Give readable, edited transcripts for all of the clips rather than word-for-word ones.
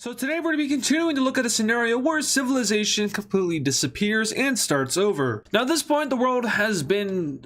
So today we're going to be continuing to look at a scenario where civilization completely disappears and starts over. Now at this point the world has been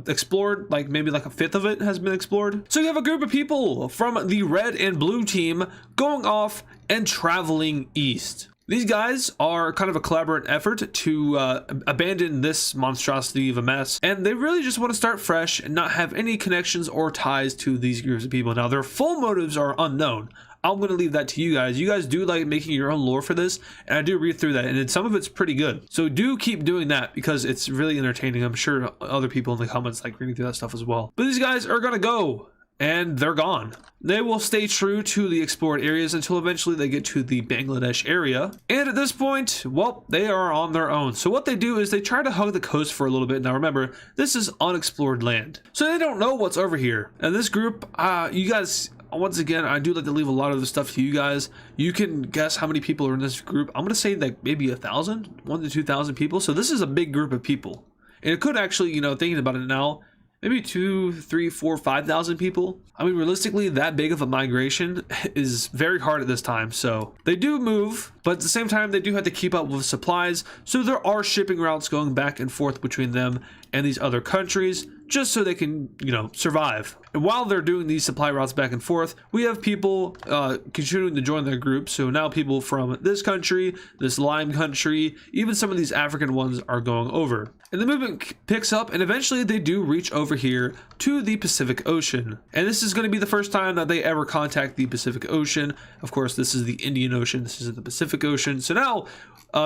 explored, like maybe like a fifth of it has been explored. So you have a group of people from the red and blue team going off and traveling east. These guys are kind of a collaborative effort to abandon this monstrosity of a mess, and they really just want to start fresh and not have any connections or ties to these groups of people. Now their full motives are unknown. I'm going to leave that to you guys. You guys do like making your own lore for this, and I do read through that, and some of it's pretty good. So do keep doing that because it's really entertaining. I'm sure other people in the comments like reading through that stuff as well. But these guys are going to go, and they're gone. They will stay true to the explored areas until eventually they get to the Bangladesh area. And at this point, well, they are on their own. So what they do is they try to hug the coast for a little bit. Now remember, this is unexplored land. So they don't know what's over here. And this group, you guys, once again, I do like to leave a lot of the stuff to you guys. You can guess how many people are in this group. I'm going to say like maybe 1,000, 1,000 to 2,000 people. So this is a big group of people. And it could actually, you know, thinking about it now, maybe 2, 3, 4, 5,000 people. I mean, realistically, that big of a migration is very hard at this time. So they do move, but at the same time, they do have to keep up with supplies. So there are shipping routes going back and forth between them and these other countries, just so they can, you know, survive. And while they're doing these supply routes back and forth, we have people continuing to join their group. So now people from this country, this Lime country, even some of these African ones are going over. And the movement picks up, and eventually they do reach over here to the Pacific Ocean. And this is going to be the first time that they ever contact the Pacific Ocean. Of course, this is the Indian Ocean. This is the Pacific Ocean. So now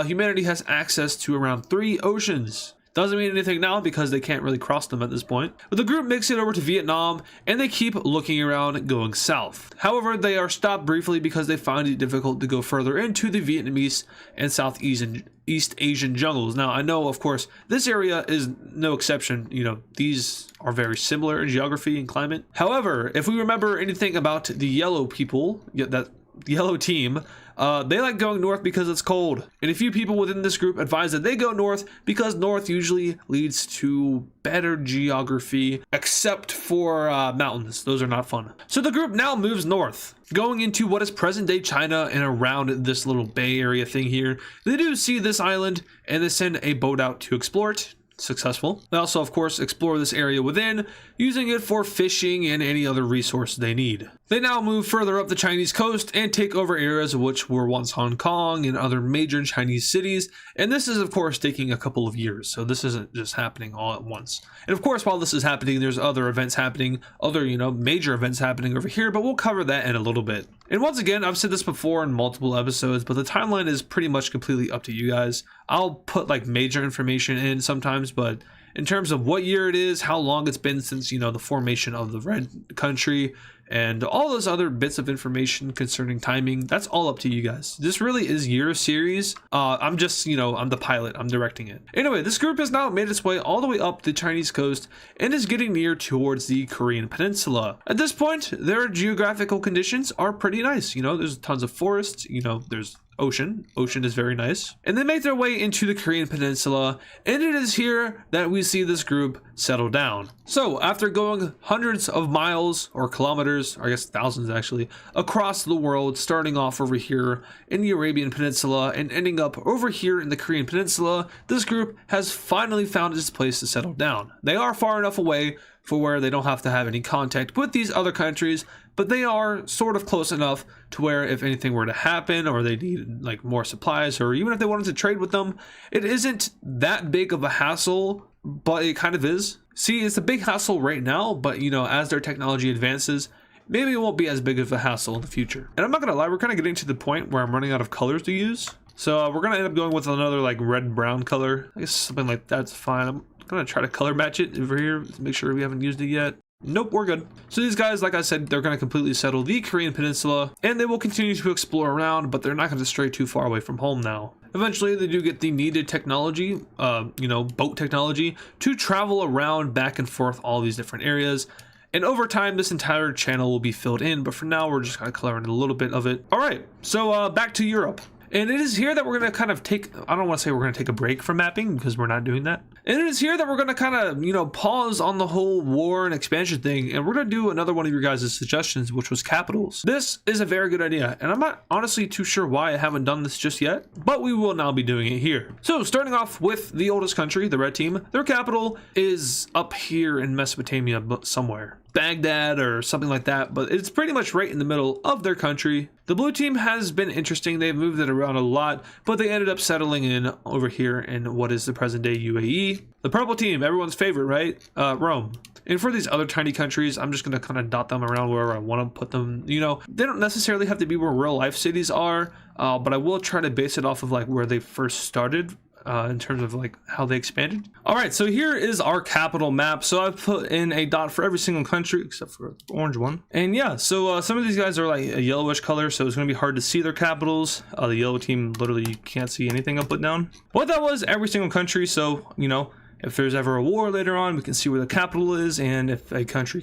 humanity has access to around 3 oceans. Doesn't mean anything now because they can't really cross them at this point. But the group makes it over to Vietnam, and they keep looking around going south. However, they are stopped briefly because they find it difficult to go further into the Vietnamese and Southeast Asian jungles. Now, I know, of course, this area is no exception. You know, these are very similar in geography and climate. However, if we remember anything about the yellow people, that yellow team, they like going north because it's cold. And a few people within this group advise that they go north because north usually leads to better geography, except for mountains. Those are not fun. So the group now moves north, going into what is present day China and around this little bay area thing here. They do see this island and they send a boat out to explore it. Successful. They also, of course, explore this area within, using it for fishing and any other resource they need. They now move further up the Chinese coast and take over areas which were once Hong Kong and other major Chinese cities, and this is, of course, taking a couple of years, so this isn't just happening all at once. And of course, while this is happening, there's other events happening, other, you know, major events happening over here, but we'll cover that in a little bit. And once again, I've said this before in multiple episodes, but the timeline is pretty much completely up to you guys. I'll put like major information in sometimes, but in terms of what year it is, how long it's been since, you know, the formation of the red country, and all those other bits of information concerning timing, that's all up to you guys. This really is your series. I'm just, you know, I'm the pilot, I'm directing it. Anyway, this group has now made its way all the way up the Chinese coast and is getting near towards the Korean peninsula. At this point, their geographical conditions are pretty nice. You know, there's tons of forests, you know, there's ocean is very nice, and they make their way into the Korean peninsula, and it is here that we see this group settle down. So after going hundreds of miles or kilometers, or I guess thousands actually, across the world, starting off over here in the Arabian Peninsula and ending up over here in the Korean peninsula, this group has finally found its place to settle down. They are far enough away for where they don't have to have any contact with these other countries, but they are sort of close enough to where if anything were to happen, or they need like more supplies, or even if they wanted to trade with them, it isn't that big of a hassle, but it kind of is. See, it's a big hassle right now, but you know, as their technology advances, maybe it won't be as big of a hassle in the future. And I'm not gonna lie, we're kind of getting to the point where I'm running out of colors to use. So we're gonna end up going with another like red-brown color. I guess something like that's fine. I'm gonna try to color match it over here to make sure we haven't used it yet. Nope, we're good. So these guys, like I said, they're going to completely settle the Korean peninsula, and they will continue to explore around, but they're not going to stray too far away from home now. Eventually, they do get the needed technology, you know, boat technology, to travel around back and forth all these different areas. And over time, this entire channel will be filled in, but for now, we're just kind of coloring a little bit of it. All right, so back to Europe. And it is here that we're going to kind of take, I don't want to say we're going to take a break from mapping because we're not doing that. And it is here that we're going to kind of, you know, pause on the whole war and expansion thing. And we're going to do another one of your guys' suggestions, which was capitals. This is a very good idea. And I'm not honestly too sure why I haven't done this just yet, but we will now be doing it here. So starting off with the oldest country, the red team, their capital is up here in Mesopotamia somewhere. Baghdad or something like that, but it's pretty much right in the middle of their country. The blue team has been interesting. They've moved it around a lot, but they ended up settling in over here in what is the present day UAE. The purple team, everyone's favorite, right? Rome. And for these other tiny countries, I'm just going to kind of dot them around wherever I want to put them. You know, they don't necessarily have to be where real life cities are, but I will try to base it off of like where they first started. In terms of like how they expanded. All right, so here is our capital map. So I've put in a dot for every single country except for the orange one. And yeah, so some of these guys are like a yellowish color, so it's going to be hard to see their capitals. The yellow team, literally you can't see anything I put down. What that was, every single country. So, you know, if there's ever a war later on, we can see where the capital is, and if a country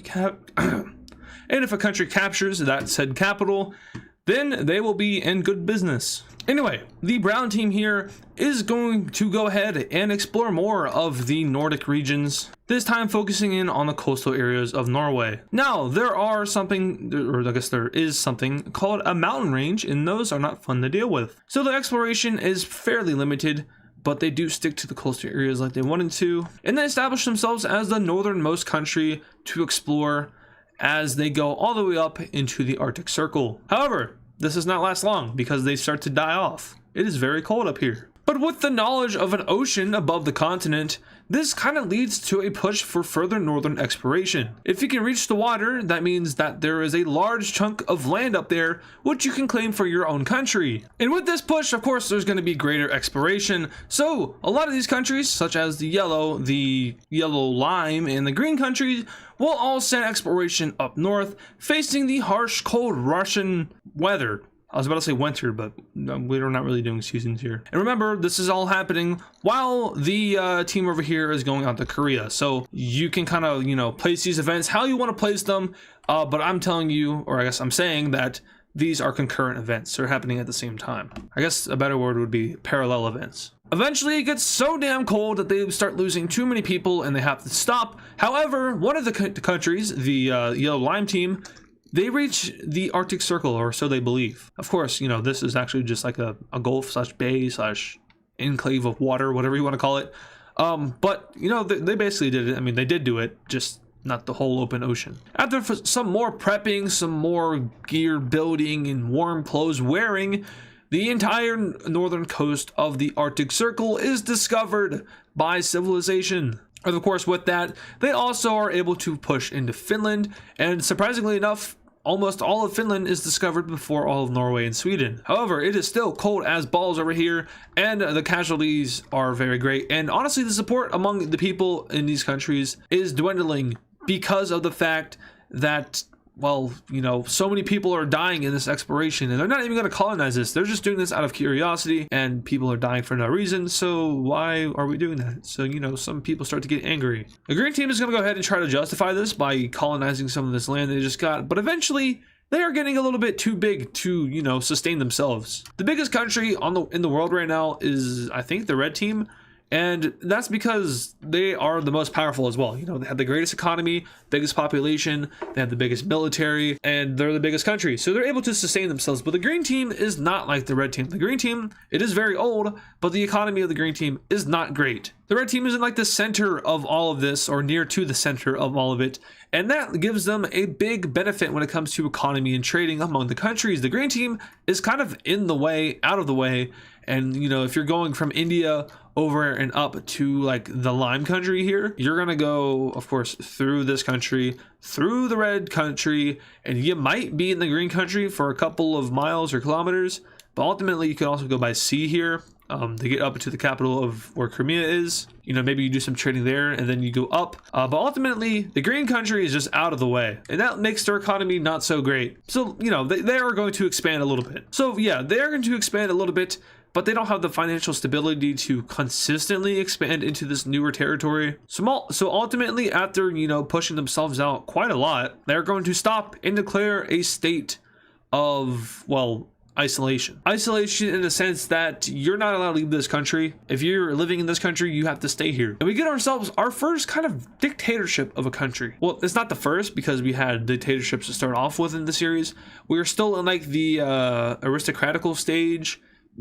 captures that said capital, then they will be in good business. Anyway, the brown team here is going to go ahead and explore more of the Nordic regions, this time focusing in on the coastal areas of Norway. Now, there is something called a mountain range, and those are not fun to deal with. So the exploration is fairly limited, but they do stick to the coastal areas like they wanted to, and they establish themselves as the northernmost country to explore as they go all the way up into the Arctic Circle. However, this does not last long because they start to die off. It is very cold up here. But with the knowledge of an ocean above the continent, this kind of leads to a push for further northern exploration. If you can reach the water, that means that there is a large chunk of land up there which you can claim for your own country. And with this push, of course, there's going to be greater exploration. So a lot of these countries, such as the yellow lime, and the green countries, will all send exploration up north, facing the harsh, cold Russian weather. I was about to say winter, but we're not really doing seasons here. And remember, this is all happening while the team over here is going out to Korea. So you can kind of, you know, place these events how you want to place them. But I'm telling you, or I guess I'm saying that these are concurrent events. They're happening at the same time. I guess a better word would be parallel events. Eventually, it gets so damn cold that they start losing too many people and they have to stop. However, one of the countries, the yellow lime team, they reach the Arctic Circle, or so they believe. Of course, you know, this is actually just like a gulf slash bay slash enclave of water, whatever you want to call it. But, you know, they basically did it. I mean, they did do it, just not the whole open ocean. After some more prepping, some more gear building, and warm clothes wearing, the entire northern coast of the Arctic Circle is discovered by civilization. And of course, with that, they also are able to push into Finland, and surprisingly enough, almost all of Finland is discovered before all of Norway and Sweden. However, it is still cold as balls over here, and the casualties are very great. And honestly, the support among the people in these countries is dwindling because of the fact that, well, you know, so many people are dying in this exploration, and they're not even going to colonize this. They're just doing this out of curiosity, and people are dying for no reason. So why are we doing that? So, you know, some people start to get angry. The green team is going to go ahead and try to justify this by colonizing some of this land they just got, but eventually they are getting a little bit too big to, you know, sustain themselves. The biggest country in the world right now is, I think, the red team. And that's because they are the most powerful as well. You know, they have the greatest economy, biggest population, they have the biggest military, and they're the biggest country. So they're able to sustain themselves. But the green team is not like the red team. The green team, it is very old, but the economy of the green team is not great. The red team is in like the center of all of this, or near to the center of all of it. And that gives them a big benefit when it comes to economy and trading among the countries. The green team is kind of in the way, out of the way. And, you know, if you're going from India over and up to like the lime country here, you're going to go, of course, through this country, through the red country, and you might be in the green country for a couple of miles or kilometers. But ultimately, you can also go by sea here to get up to the capital of where Crimea is. You know, maybe you do some trading there and then you go up. But ultimately, the green country is just out of the way. And that makes their economy not so great. So, you know, they are going to expand a little bit. So, yeah, they're going to expand a little bit, but they don't have the financial stability to consistently expand into this newer territory. So ultimately, after, you know, pushing themselves out quite a lot, they're going to stop and declare a state of, well, isolation. Isolation in the sense that you're not allowed to leave this country. If you're living in this country, you have to stay here. And we get ourselves our first kind of dictatorship of a country. Well, it's not the first because we had dictatorships to start off with in the series. We're still in like the aristocratical stage,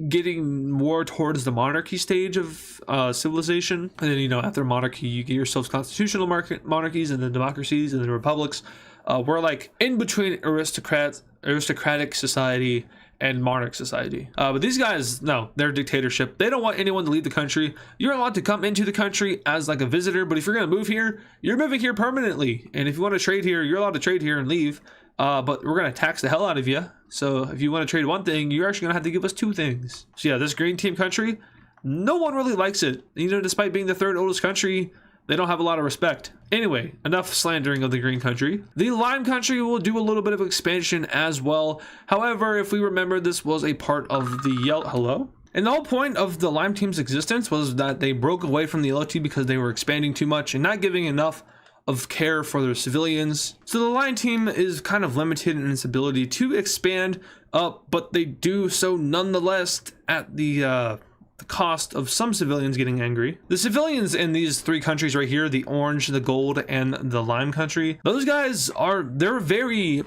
getting more towards the monarchy stage of civilization. And then, you know, after monarchy, you get yourselves constitutional monarchies and then democracies and then republics. We're like in between aristocratic society and monarch society. But these guys, no, they're dictatorship. They don't want anyone to leave the country. You're allowed to come into the country as like a visitor, but if you're gonna move here, you're moving here permanently. And if you want to trade here, you're allowed to trade here and leave. But we're gonna tax the hell out of you. So if you want to trade one thing, you're actually gonna have to give us two things. So yeah, this green team country, no one really likes it. You know, despite being the third oldest country, they don't have a lot of respect. Anyway, enough slandering of the green country. The lime country will do a little bit of expansion as well. However, if we remember, this was a part of the yellow... Hello? And the whole point of the lime team's existence was that they broke away from the yellow team because they were expanding too much and not giving enough of care for their civilians. So the lime team is kind of limited in its ability to expand up, but they do so nonetheless at the cost of some civilians getting angry. The civilians in these three countries right here, the orange, the gold, and the lime country, those guys they're very,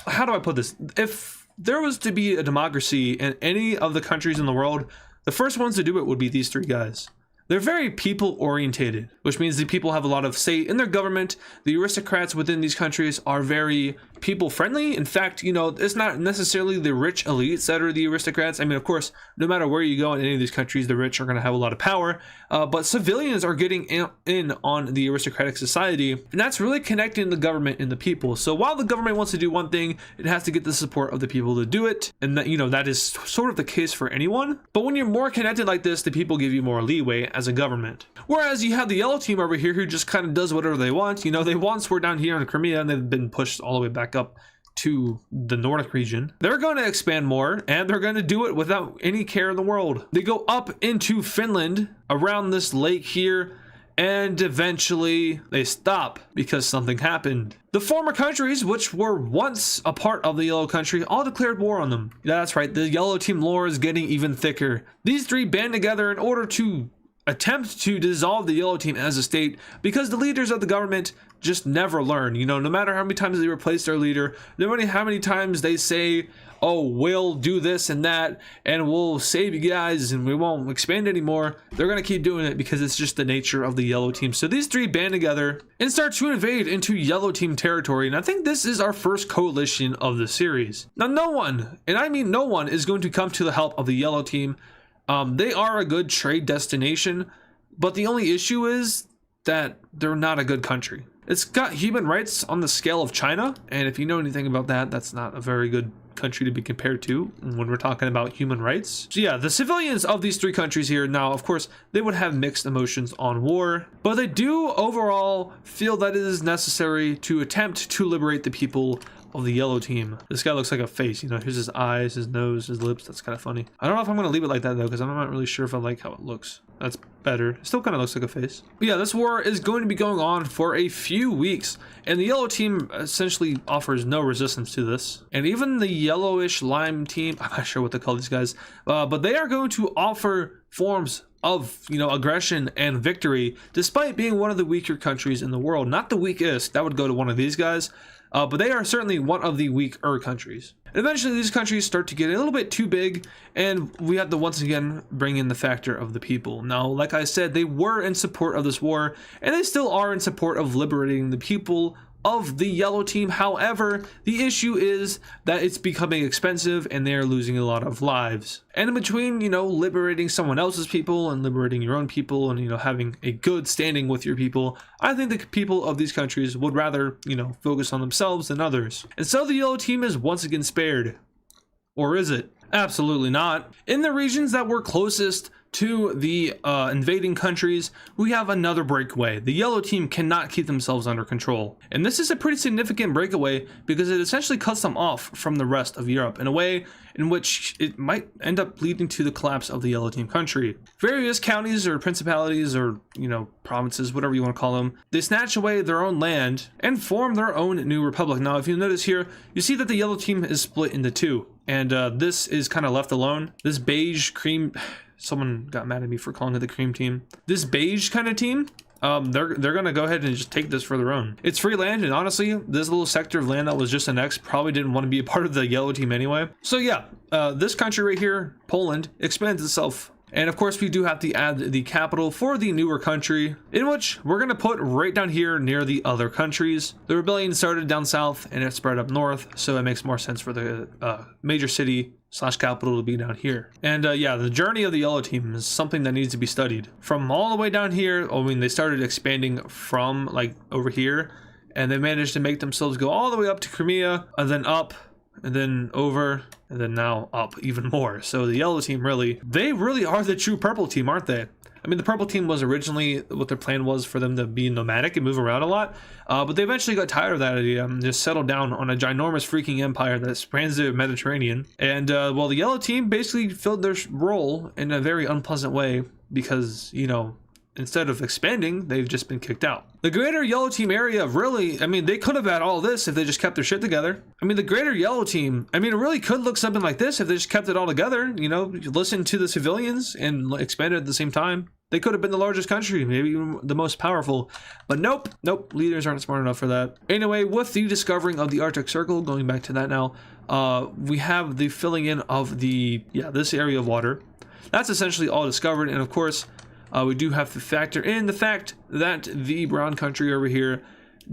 how do I put this? If there was to be a democracy in any of the countries in the world, the first ones to do it would be these three guys. They're very people orientated, which means the people have a lot of say in their government. The aristocrats within these countries are very people friendly. In fact, you know, it's not necessarily the rich elites that are the aristocrats. I mean, of course, no matter where you go in any of these countries, the rich are going to have a lot of power, but civilians are getting in on the aristocratic society, and that's really connecting the government and the people. So while the government wants to do one thing, it has to get the support of the people to do it, and that, you know, that is sort of the case for anyone. But when you're more connected like this, the people give you more leeway as a government. Whereas you have the yellow team over here who just kind of does whatever they want. You know, they once were down here in Crimea and they've been pushed all the way back up to the Nordic region. They're going to expand more, and they're going to do it without any care in the world. They go up into Finland around this lake here, and eventually they stop because something happened. The former countries, which were once a part of the yellow country, all declared war on them. Yeah, that's right, the yellow team lore is getting even thicker. These three band together in order to attempt to dissolve the yellow team as a state, because the leaders of the government just never learn. You know, no matter how many times they replace their leader, no matter how many times they say, oh, we'll do this and that, and we'll save you guys, and we won't expand anymore, they're gonna keep doing it because it's just the nature of the yellow team. So these three band together and start to invade into yellow team territory, and I think this is our first coalition of the series. Now, no one, and I mean no one, is going to come to the help of the yellow team. They are a good trade destination, but the only issue is that they're not a good country. It's got human rights on the scale of China, and if you know anything about that, that's not a very good country to be compared to when we're talking about human rights. So yeah, the civilians of these three countries here, now of course they would have mixed emotions on war, but they do overall feel that it is necessary to attempt to liberate the people of the yellow team. This guy looks like a face, you know, here's his eyes, his nose, his lips. That's kind of funny. I don't know if I'm gonna leave it like that though, because I'm not really sure if I like how it looks. That's better. It still kind of looks like a face. But yeah, this war is going to be going on for a few weeks, and the yellow team essentially offers no resistance to this. And even the yellowish lime team, I'm not sure what to call these guys, but they are going to offer forms of, you know, aggression and victory, despite being one of the weaker countries in the world. Not the weakest, that would go to one of these guys, but they are certainly one of the weaker countries. And eventually these countries start to get a little bit too big, and we have to once again bring in the factor of the people. Now, like I said, they were in support of this war, and they still are in support of liberating the people of the yellow team. However, the issue is that it's becoming expensive and they're losing a lot of lives. And in between, you know, liberating someone else's people and liberating your own people and, you know, having a good standing with your people, I think the people of these countries would rather, you know, focus on themselves than others. And so the yellow team is once again spared. Or is it? Absolutely not. In the regions that were closest to the invading countries, we have another breakaway. The yellow team cannot keep themselves under control. And this is a pretty significant breakaway because it essentially cuts them off from the rest of Europe in a way in which it might end up leading to the collapse of the yellow team country. Various counties or principalities or, provinces, whatever you want to call them, they snatch away their own land and form their own new republic. Now, if you notice here, you see that the yellow team is split into two, and this is kind of left alone. This beige cream, someone got mad at me for calling it the cream team. This beige kind of team, they're gonna go ahead and just take this for their own. It's free land, and honestly, this little sector of land that was just annexed probably didn't want to be a part of the yellow team anyway. So yeah, this country right here, Poland, expands itself. And of course, we do have to add the capital for the newer country, in which we're going to put right down here near the other countries. The rebellion started down south and it spread up north, so it makes more sense for the major city / capital to be down here. And yeah, the journey of the yellow team is something that needs to be studied. From all the way down here, they started expanding from like over here, and they managed to make themselves go all the way up to Crimea, and then up, and then over, and then now up even more. So the yellow team they really are the true purple team, aren't they? I mean, the purple team was originally what their plan was for them to be nomadic and move around a lot, but they eventually got tired of that idea and just settled down on a ginormous freaking empire that spans the Mediterranean. And well, the yellow team basically filled their role in a very unpleasant way because, instead of expanding, they've just been kicked out. The greater yellow team area they could have had all this if they just kept their shit together. The greater yellow team, it really could look something like this if they just kept it all together, listen to the civilians and expanded at the same time. They could have been the largest country, maybe even the most powerful, but nope, leaders aren't smart enough for that. Anyway, with the discovering of the Arctic Circle, going back to that now, we have the filling in of this area of water. That's essentially all discovered, and of course, we do have to factor in the fact that the brown country over here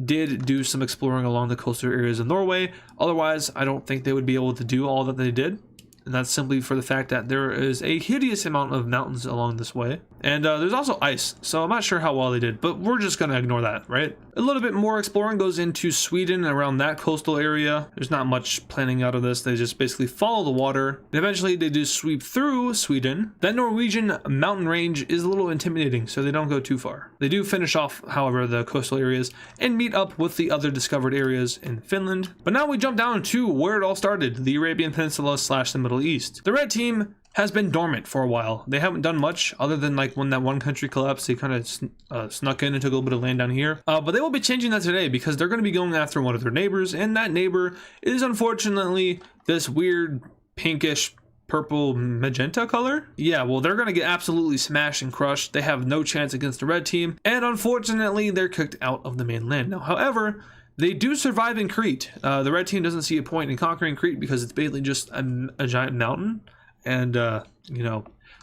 did do some exploring along the coastal areas of Norway. Otherwise, I don't think they would be able to do all that they did. And that's simply for the fact that there is a hideous amount of mountains along this way. And there's also ice, so I'm not sure how well they did, but we're just going to ignore that, right? A little bit more exploring goes into Sweden and around that coastal area. There's not much planning out of this. They just basically follow the water. And eventually, they do sweep through Sweden. That Norwegian mountain range is a little intimidating, so they don't go too far. They do finish off, however, the coastal areas and meet up with the other discovered areas in Finland. But now we jump down to where it all started, the Arabian Peninsula / the Middle East. The red team has been dormant for a while. They haven't done much other than like when that one country collapsed, they kind of snuck in and took a little bit of land down here. But they will be changing that today because they're going to be going after one of their neighbors, and that neighbor is unfortunately this weird pinkish purple magenta color. Yeah, well, they're going to get absolutely smashed and crushed. They have no chance against the red team, and unfortunately, they're kicked out of the mainland. Now, however, they do survive in Crete. The red team doesn't see a point in conquering Crete because it's basically just a giant mountain. And, that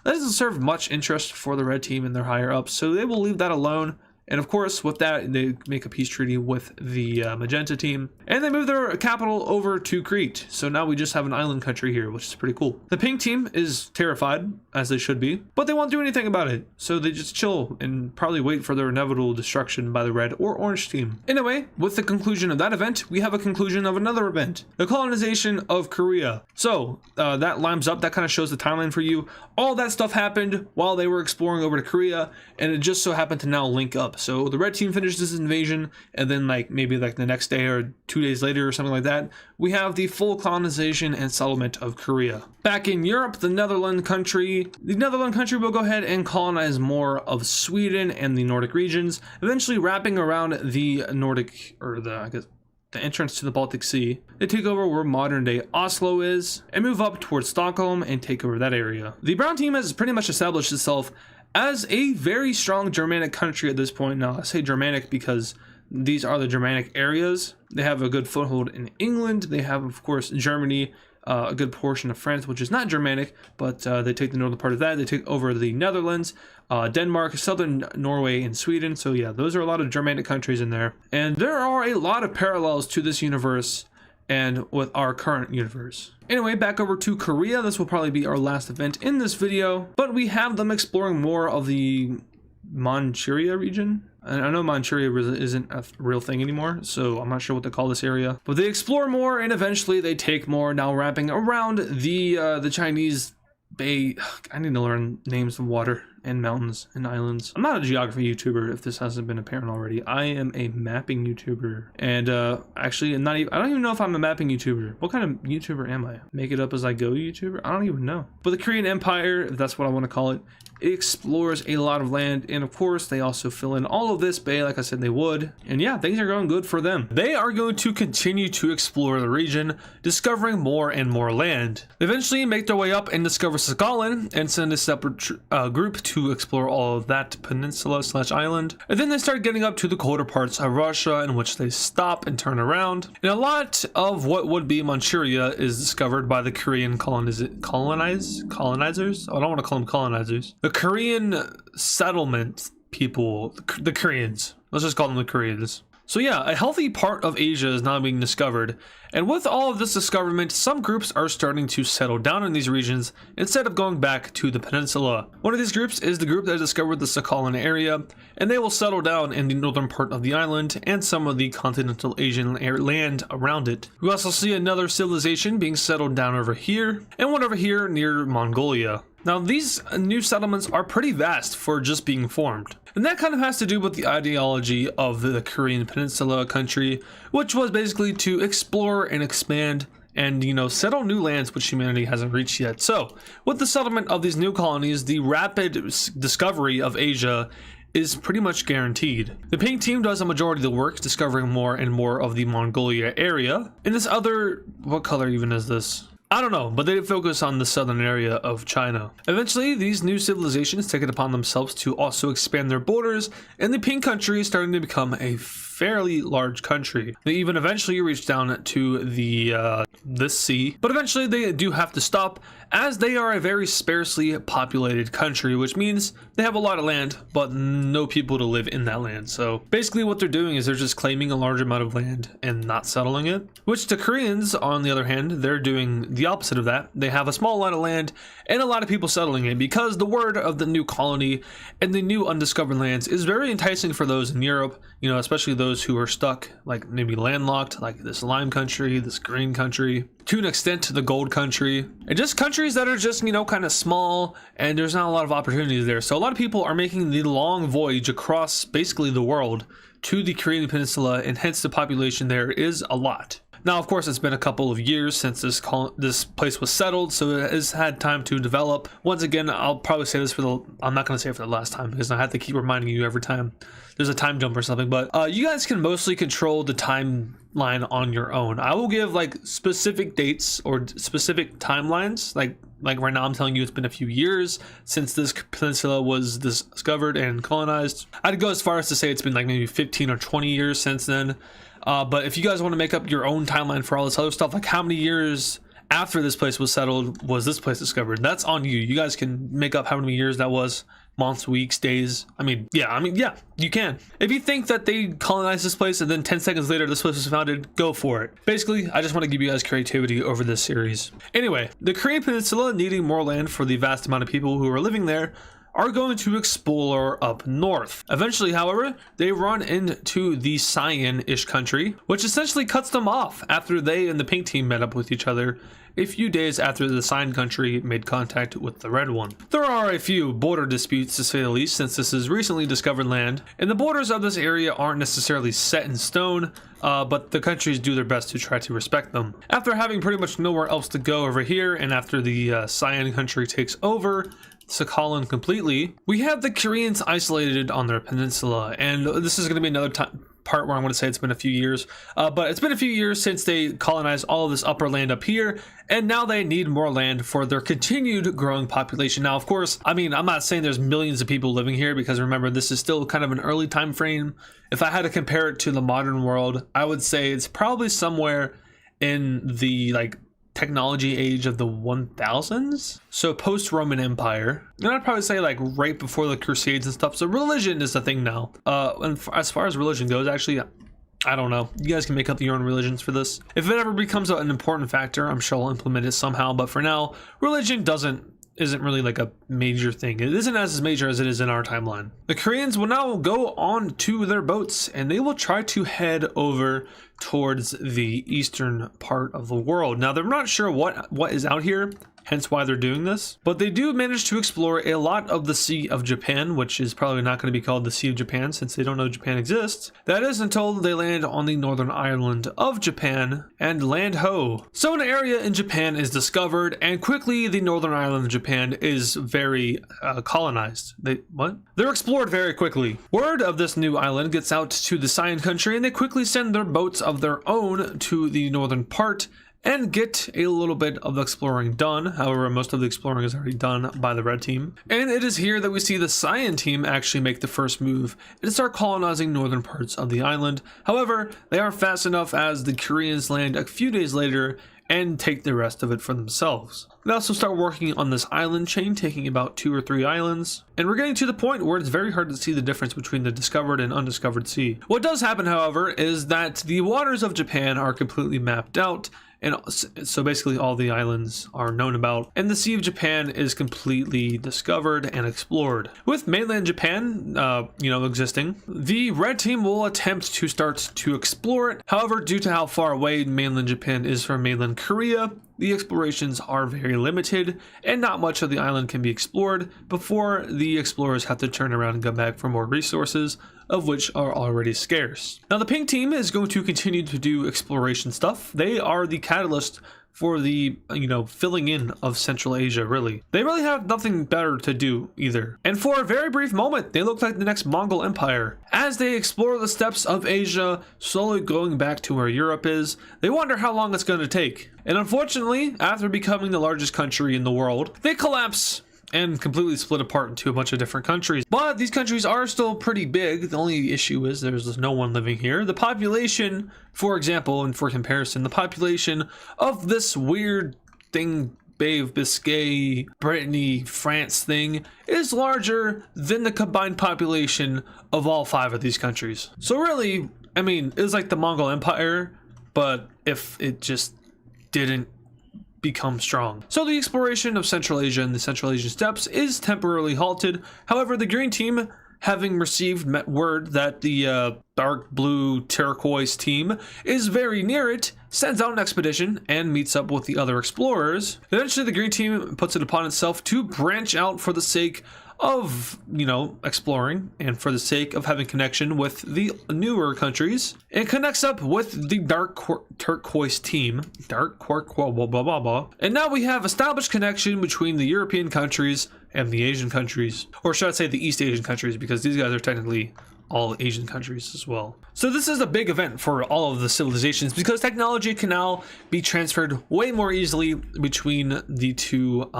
doesn't serve much interest for the red team and their higher ups. So they will leave that alone. And of course, with that, they make a peace treaty with the magenta team. And they move their capital over to Crete. So now we just have an island country here, which is pretty cool. The pink team is terrified, as they should be, but they won't do anything about it. So they just chill and probably wait for their inevitable destruction by the red or orange team. Anyway, with the conclusion of that event, we have a conclusion of another event, the colonization of Korea. So that lines up, that kind of shows the timeline for you. All that stuff happened while they were exploring over to Korea, and it just so happened to now link up. So the red team finished this invasion, and then maybe the next day or 2 days later or something like that, we have the full colonization and settlement of Korea. Back in Europe, the Netherlands country will go ahead and colonize more of Sweden and the Nordic regions, eventually wrapping around the Nordic, or the entrance to the Baltic Sea. They take over where modern day Oslo is and move up towards Stockholm and take over that area. The brown team has pretty much established itself as a very strong Germanic country at this point. Now, I say Germanic because these are the Germanic areas. They have a good foothold in England. They have, of course, Germany, a good portion of France, which is not Germanic, but they take the northern part of that. They take over the Netherlands, Denmark, southern Norway, and Sweden. So yeah, those are a lot of Germanic countries in there. And there are a lot of parallels to this universe and with our current universe. Anyway, back over to Korea. This will probably be our last event in this video, but we have them exploring more of the Manchuria region. And I know Manchuria isn't a real thing anymore, so I'm not sure what to call this area. But they explore more, and eventually they take more, now wrapping around the Chinese bay. I need to learn names of water and mountains and islands. I'm not a geography YouTuber, if this hasn't been apparent already. I am a mapping YouTuber, and actually not even, I don't even know if I'm a mapping YouTuber. What kind of YouTuber am I? Make it up as I go YouTuber? I don't even know. But the Korean Empire, if that's what I want to call it, it explores a lot of land, and of course they also fill in all of this bay like I said they would. And yeah, things are going good for them. They are going to continue to explore the region, discovering more and more land. They eventually make their way up and discover Sakhalin and send a separate group to explore all of that peninsula / island. And then they start getting up to the colder parts of Russia, in which they stop and turn around. And a lot of what would be Manchuria is discovered by the Korean colonizers. I don't want to call them colonizers. The Korean settlement people, the Koreans. Let's just call them the Koreans. So yeah, a healthy part of Asia is now being discovered, and with all of this discoverment, some groups are starting to settle down in these regions instead of going back to the peninsula. One of these groups is the group that discovered the Sakhalin area, and they will settle down in the northern part of the island and some of the continental Asian land around it. We also see another civilization being settled down over here, and one over here near Mongolia. Now, these new settlements are pretty vast for just being formed. And that kind of has to do with the ideology of the Korean Peninsula country, which was basically to explore and expand and, settle new lands which humanity hasn't reached yet. So, with the settlement of these new colonies, the rapid discovery of Asia is pretty much guaranteed. The pink team does a majority of the work, discovering more and more of the Mongolia area. And this other, what color even is this? I don't know, but they focus on the southern area of China. Eventually, these new civilizations take it upon themselves to also expand their borders, and the pink country is starting to become a fairly large country. They even eventually reach down to this sea, but eventually they do have to stop, as they are a very sparsely populated country, which means they have a lot of land, but no people to live in that land. So basically what they're doing is they're just claiming a large amount of land and not settling it, which the Koreans, on the other hand, they're doing the opposite of that. They have a small lot of land and a lot of people settling it, because the word of the new colony and the new undiscovered lands is very enticing for those in Europe, especially those who are stuck, like maybe landlocked, like this lime country, this green country, to an extent the gold country, and just countries that are just, kind of small, and there's not a lot of opportunities there. So a lot of people are making the long voyage across basically the world to the Korean Peninsula, and hence the population there is a lot. Now, of course, it's been a couple of years since this place was settled, so it has had time to develop. Once again, I'll probably say this I'm not going to say it for the last time, because I have to keep reminding you every time there's a time jump or something, but you guys can mostly control the timeline on your own. I will give like specific dates or specific timelines, like right now I'm telling you it's been a few years since this peninsula was discovered and colonized. I'd go as far as to say it's been like maybe 15 or 20 years since then. But if you guys want to make up your own timeline for all this other stuff, like how many years after this place was settled was this place discovered, that's on you. You guys can make up how many years that was, months, weeks, days. Yeah, you can. If you think that they colonized this place and then 10 seconds later this place was founded, go for it. Basically, I just want to give you guys creativity over this series. Anyway, the Korean Peninsula, needing more land for the vast amount of people who are living there, are going to explore up north. Eventually, however, they run into the cyan-ish country, which essentially cuts them off after they and the pink team met up with each other a few days after the cyan country made contact with the red one. There are a few border disputes, to say the least, since this is recently discovered land, and the borders of this area aren't necessarily set in stone, but the countries do their best to try to respect them. After having pretty much nowhere else to go over here, and after the cyan country takes over Sakhalin completely, we have the Koreans isolated on their peninsula, and this is going to be another part where I'm going to say it's been a few years, but it's been a few years since they colonized all of this upper land up here, and now they need more land for their continued growing population. Now, of course, I'm not saying there's millions of people living here, because remember, this is still kind of an early time frame. If I had to compare it to the modern world, I would say it's probably somewhere in the technology age of the 1000s, so post-Roman Empire. And I'd probably say right before the Crusades and stuff. So religion is the thing now. And as far as religion goes, actually, I don't know. You guys can make up your own religions for this. If it ever becomes an important factor, I'm sure I'll implement it somehow. But for now, religion isn't really a major thing. It isn't as major as it is in our timeline. The Koreans will now go on to their boats, and they will try to head over towards the eastern part of the world. Now, they're not sure what is out here. hence why they're doing this. But they do manage to explore a lot of the Sea of Japan, which is probably not going to be called the Sea of Japan since they don't know Japan exists. That is until they land on the northern island of Japan and land ho. So an area in Japan is discovered, and quickly the northern island of Japan is very colonized. They're explored very quickly. Word of this new island gets out to the Saiyan country, and they quickly send their boats of their own to the northern part and get a little bit of the exploring done. However, most of the exploring is already done by the red team. And it is here that we see the Saiyan team actually make the first move and start colonizing northern parts of the island. However, they are fast enough as the Koreans land a few days later and take the rest of it for themselves. They also start working on this island chain, taking about 2 or 3 islands. And we're getting to the point where it's very hard to see the difference between the discovered and undiscovered sea. What does happen, however, is that the waters of Japan are completely mapped out, and so basically all the islands are known about, and the Sea of Japan is completely discovered and explored. With mainland Japan, existing, the red team will attempt to start to explore it. However, due to how far away mainland Japan is from mainland Korea, the explorations are very limited, and not much of the island can be explored before the explorers have to turn around and come back for more resources, of which are already scarce. Now the pink team is going to continue to do exploration stuff. They are the catalyst for the, filling in of Central Asia, really. They really have nothing better to do either. And for a very brief moment, they look like the next Mongol Empire. As they explore the steppes of Asia, slowly going back to where Europe is, they wonder how long it's going to take. And unfortunately, after becoming the largest country in the world, they collapse and completely split apart into a bunch of different countries. But these countries are still pretty big. The only issue is there's no one living here. The population, for example, and for comparison, the population of this weird thing, Bay of Biscay, Brittany, France thing, is larger than the combined population of all 5 of these countries. So really, it was like the Mongol Empire, but if it just didn't become strong. So the exploration of Central Asia and the Central Asian steppes is temporarily halted. However, the green team, having received word that the dark blue turquoise team is very near it, sends out an expedition and meets up with the other explorers. Eventually, the green team puts it upon itself to branch out for the sake of, exploring and for the sake of having connection with the newer countries. It connects up with the dark turquoise team, and now we have established connection between the European countries and the Asian countries, or should I say the East Asian countries, because these guys are technically all Asian countries as well. So this is a big event for all of the civilizations because technology can now be transferred way more easily between the 2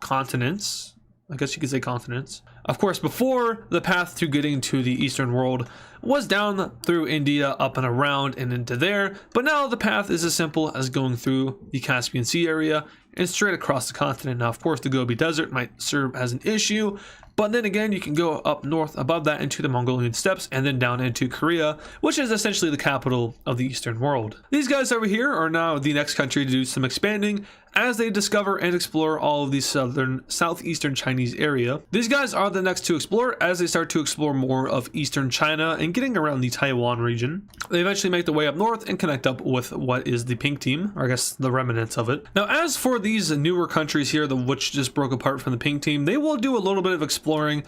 continents. I guess you could say continents. Of course, before, the path to getting to the Eastern world was down through India, up and around and into there, but now the path is as simple as going through the Caspian Sea area and straight across the continent. Now, of course, the Gobi Desert might serve as an issue, but then again, you can go up north above that into the Mongolian steppes and then down into Korea, which is essentially the capital of the Eastern world. These guys over here are now the next country to do some expanding as they discover and explore all of the southeastern Chinese area. These guys are the next to explore as they start to explore more of eastern China and getting around the Taiwan region. They eventually make their way up north and connect up with what is the pink team, or I guess the remnants of it. Now, as for these newer countries here, which just broke apart from the pink team, they will do a little bit of exploring,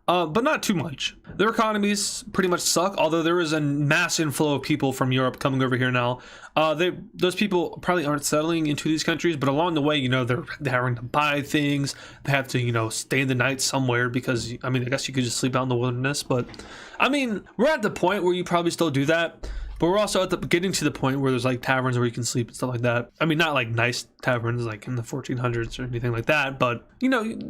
but not too much. Their economies pretty much suck, although there is a mass inflow of people from Europe coming over here now. Those people probably aren't settling into these countries, but along the way, they're having to buy things. They have to, stay the night somewhere because, I guess you could just sleep out in the wilderness, but we're at the point where you probably still do that. But we're also getting to the point where there's like taverns where you can sleep and stuff like that. Not like nice taverns like in the 1400s or anything like that, but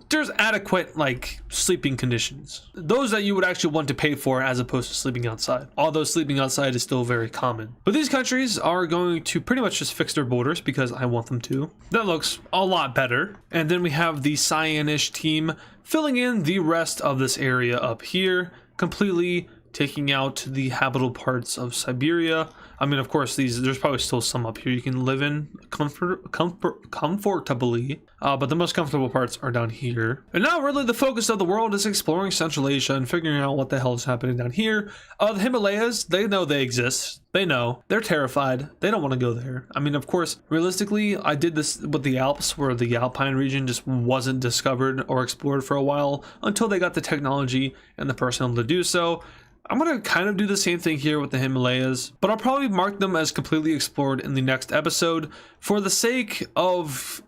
there's adequate like sleeping conditions. Those that you would actually want to pay for as opposed to sleeping outside. Although sleeping outside is still very common. But these countries are going to pretty much just fix their borders because I want them to. That looks a lot better. And then we have the Cyanish team filling in the rest of this area up here, completely taking out the habitable parts of Siberia. I mean, of course, there's probably still some up here you can live in comfortably, but the most comfortable parts are down here. And now really the focus of the world is exploring Central Asia and figuring out what the hell is happening down here. The Himalayas, they know they exist. They know. They're terrified. They don't want to go there. I mean, of course, realistically, I did this with the Alps, where the Alpine region just wasn't discovered or explored for a while until they got the technology and the personnel to do so. I'm going to kind of do the same thing here with the Himalayas, but I'll probably mark them as completely explored in the next episode for the sake of,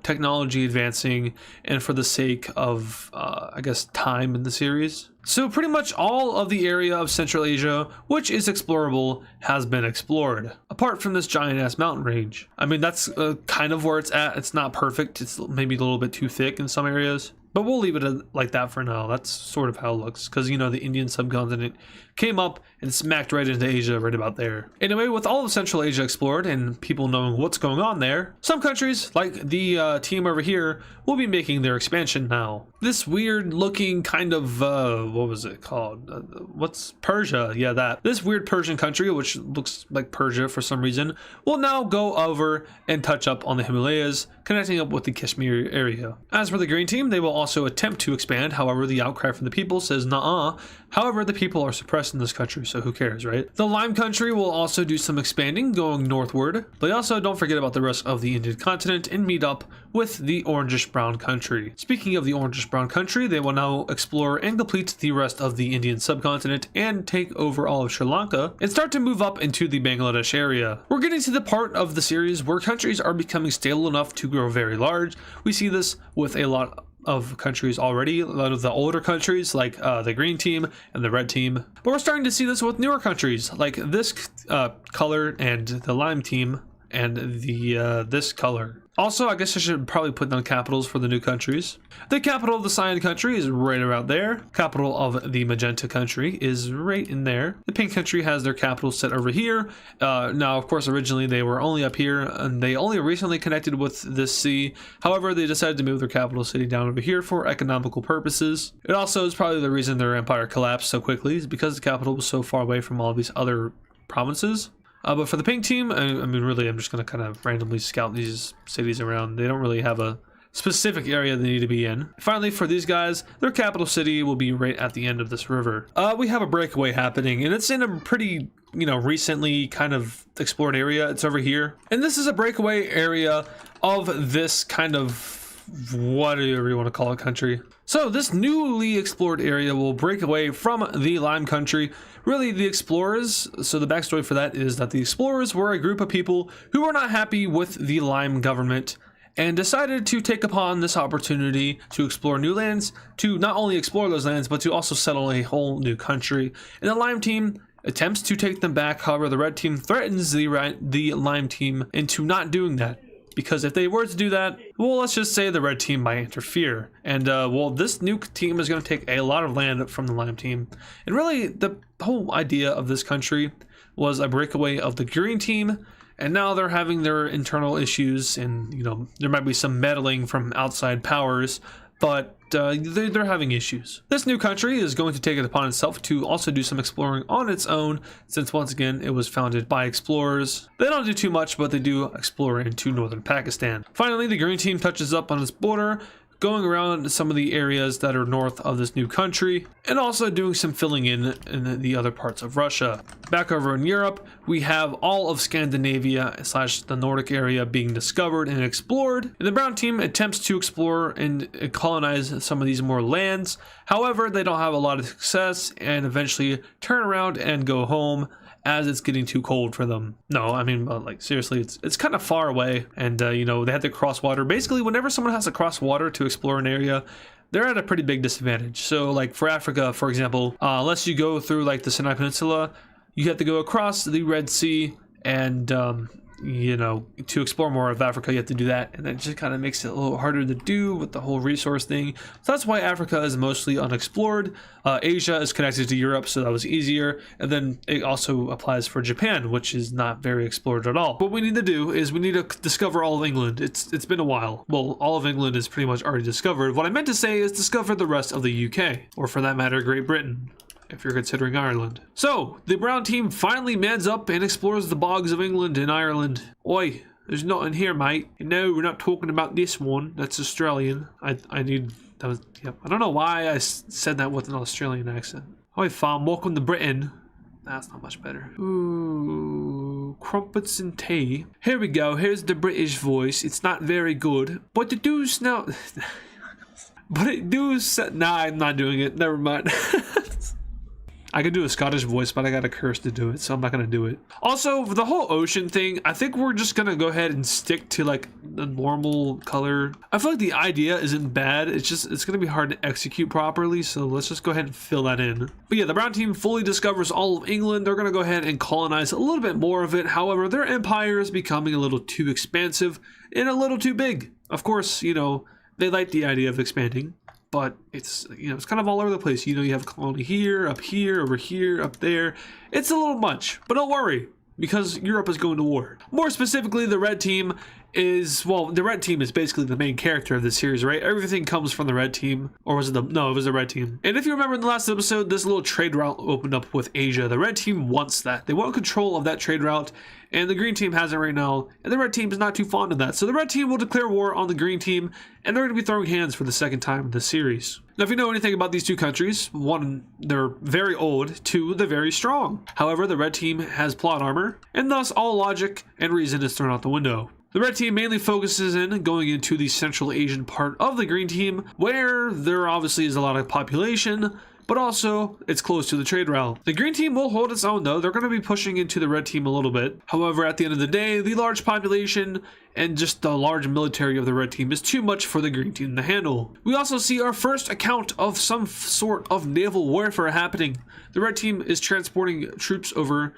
technology advancing and for the sake of, I guess, time in the series. So pretty much all of the area of Central Asia, which is explorable, has been explored, apart from this giant-ass mountain range. I mean, that's kind of where it's at. It's not perfect. It's maybe a little bit too thick in some areas. But we'll leave it like that for now. That's sort of how it looks. Because, the Indian subcontinent came up and smacked right into Asia right about there. Anyway, with all of Central Asia explored and people knowing what's going on there, some countries, like the team over here, will be making their expansion now. This weird looking kind of, what was it called? What's Persia? Yeah, that. This weird Persian country, which looks like Persia for some reason, will now go over and touch up on the Himalayas, connecting up with the Kashmir area. As for the green team, they will also attempt to expand. However, the outcry from the people says nah. However, the people are suppressed in this country, so who cares, right? The lime country will also do some expanding, going northward. But also don't forget about the rest of the Indian continent and meet up with the orangish brown country. Speaking of the orangish brown country, they will now explore and complete the rest of the Indian subcontinent and take over all of Sri Lanka and start to move up into the Bangladesh area. We're getting to the part of the series where countries are becoming stable enough to grow very large. We see this with a lot of countries already, a lot of the older countries like the green team and the red team. But we're starting to see this with newer countries like this color and the lime team and the this color. Also, I guess I should probably put down capitals for the new countries. The capital of the cyan country is right around there. Capital of the magenta country is right in there. The pink country has their capital set over here. Now, of course, originally they were only up here, and they only recently connected with this sea. However, they decided to move their capital city down over here for economical purposes. It also is probably the reason their empire collapsed so quickly, is because the capital was so far away from all these other provinces. But for the pink team, I mean, really, I'm just going to kind of randomly scout these cities around. They don't really have a specific area they need to be in. Finally, for these guys, their capital city will be right at the end of this river. We have a breakaway happening, and it's in a pretty, recently kind of explored area. It's over here. And this is a breakaway area of this kind of, whatever you want to call it, country. So this newly explored area will break away from the lime country. Really, the explorers, so the backstory for that is that the explorers were a group of people who were not happy with the lime government and decided to take upon this opportunity to explore new lands, to not only explore those lands, but to also settle a whole new country. And the lime team attempts to take them back. However, the red team threatens the lime team into not doing that. Because if they were to do that, well, let's just say the red team might interfere. And, this new team is going to take a lot of land from the lime team. And really, the whole idea of this country was a breakaway of the green team. And now they're having their internal issues. And, there might be some meddling from outside powers. But they're having issues. This new country is going to take it upon itself to also do some exploring on its own, since once again it was founded by explorers. They don't do too much, but they do explore into northern Pakistan. Finally, the green team touches up on its border, going around some of the areas that are north of this new country, and also doing some filling in the other parts of Russia. Back over in Europe, we have all of Scandinavia / the Nordic area being discovered and explored, and the brown team attempts to explore and colonize some of these more lands. However, they don't have a lot of success and eventually turn around and go home, as it's getting too cold for them. No, I mean, seriously, it's kind of far away, and they had to cross water. Basically, whenever someone has to cross water to explore an area, they're at a pretty big disadvantage. So, like for Africa, for example, unless you go through the Sinai Peninsula, you have to go across the Red Sea, and to explore more of Africa, you have to do that, and that just kind of makes it a little harder to do with the whole resource thing. So that's why Africa is mostly unexplored. Asia is connected to Europe, so that was easier, and then it also applies for Japan, which is not very explored at all. What we need to do is we need to discover all of England. It's been a while. Well, all of England is pretty much already discovered. What I meant to say is discover the rest of the UK, or for that matter, Great Britain. if you're considering Ireland. So, the brown team finally mans up and explores the bogs of England and Ireland. Oi, there's nothing here, mate. No, we're not talking about this one. That's Australian. Yep. I don't know why I said that with an Australian accent. Hi, fam, welcome to Britain. That's not much better. Ooh, crumpets and tea. Here we go. Here's the British voice. It's not very good, but it does now. But it does. Nah, I'm not doing it. Never mind. I could do a Scottish voice, but I got a curse to do it, so I'm not gonna do it. Also, for the whole ocean thing, I think we're just gonna go ahead and stick to like the normal color. I feel like the idea isn't bad. It's gonna be hard to execute properly, so let's just go ahead and fill that in. But yeah, the brown team fully discovers all of England. They're gonna go ahead and colonize a little bit more of it. However, their empire is becoming a little too expansive and a little too big. Of course, you know, they like the idea of expanding, but it's, you know, it's kind of all over the place. You know, you have a colony here, over here, up there. It's a little much, but don't worry, because Europe is going to war. More specifically, the red team is, well, the red team is basically the main character of this series, right? Everything comes from the red team, or was it no, it was the red team. And if you remember in the last episode, this little trade route opened up with Asia. The red team wants that. They want control of that trade route, and the green team has it right now, and the red team is not too fond of that. So the red team will declare war on the green team, and they're going to be throwing hands for the second time in this series. Now, if you know anything about these two countries, one, they're very old, two, they're very strong. However, the red team has plot armor, and thus all logic and reason is thrown out the window. The red team mainly focuses in going into the Central Asian part of the green team, where there obviously is a lot of population, but also it's close to the trade route. The green team will hold its own though. They're going to be pushing into the red team a little bit. However, at the end of the day, the large population and just the large military of the red team is too much for the green team to handle. We also see our first account of some sort of naval warfare happening. The red team is transporting troops over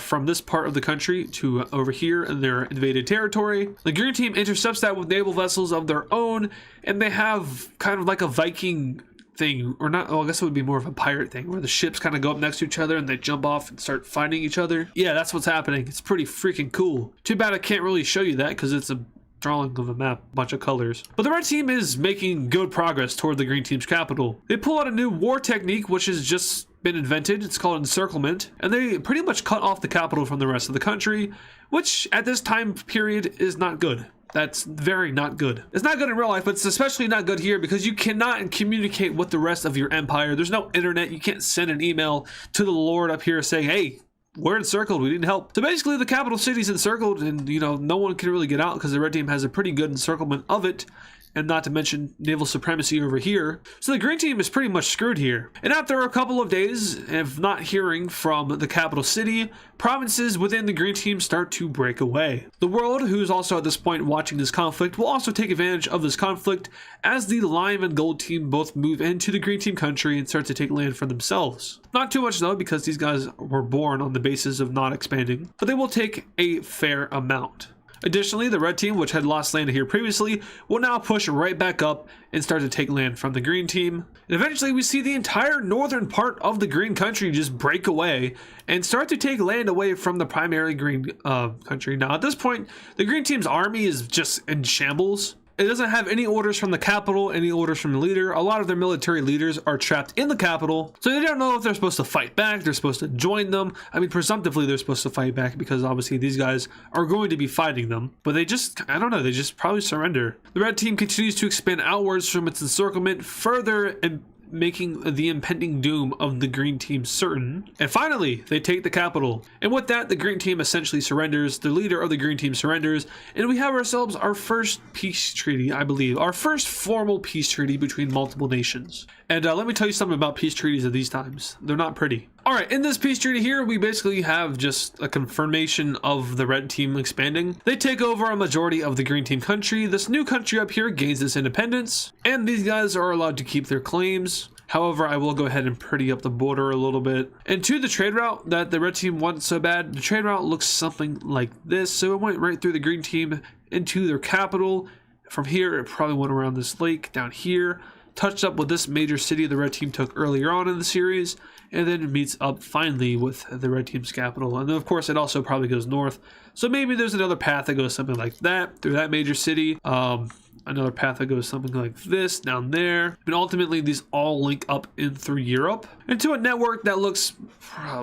from this part of the country to over here in their invaded territory. The green team intercepts that with naval vessels of their own, and they have kind of like a Viking thing, or not, oh, I guess it would be more of a pirate thing, where the ships kind of go up next to each other and they jump off and start fighting each other. Yeah, that's what's happening. It's pretty freaking cool. Too bad I can't really show you that because it's a drawing of a map, bunch of colors. But the red team is making good progress toward the green team's capital. They pull out a new war technique which has just been invented. It's called encirclement, and they pretty much cut off the capital from the rest of the country, which at this time period is not good. That's very not good. It's not good in real life, but it's especially not good here because you cannot communicate with the rest of your empire. There's no internet. You can't send an email to the Lord up here saying, hey, we're encircled, we need help. So basically the capital city's encircled, and you know, no one can really get out because the red team has a pretty good encirclement of it, and not to mention naval supremacy over here. So the green team is pretty much screwed here. And after a couple of days of not hearing from the capital city, provinces within the green team start to break away. The world, who is also at this point watching this conflict, will also take advantage of this conflict as the lime and gold team both move into the green team country and start to take land for themselves. Not too much though, because these guys were born on the basis of not expanding, but they will take a fair amount. Additionally, the red team, which had lost land here previously, will now push right back up and start to take land from the green team. And eventually we see the entire northern part of the green country just break away and start to take land away from the primary green country. Now at this point, the green team's army is just in shambles. It doesn't have any orders from the capital, any orders from the leader. A lot of their military leaders are trapped in the capital, so they don't know if they're supposed to fight back, they're supposed to join them. I mean, presumptively they're supposed to fight back because obviously these guys are going to be fighting them, but they just, I don't know, they just probably surrender. The red team continues to expand outwards from its encirclement, further and making the impending doom of the green team certain. And finally, they take the capital. And with that, the green team essentially surrenders, the leader of the green team surrenders, and we have ourselves our first peace treaty, I believe, our first formal peace treaty between multiple nations. And let me tell you something about peace treaties of these times. They're not pretty. All right, in this peace treaty here, we basically have just a confirmation of the red team expanding. They take over a majority of the green team country. This new country up here gains its independence, and these guys are allowed to keep their claims. However, I will go ahead and pretty up the border a little bit. And to the trade route that the red team wants so bad, the trade route looks something like this. So it went right through the green team into their capital. From here, it probably went around this lake down here, touched up with this major city the red team took earlier on in the series, and then meets up finally with the red team's capital. And then of course it also probably goes north, so maybe there's another path that goes something like that through that major city. another path that goes something like this down there. But ultimately, these all link up in through Europe into a network that looks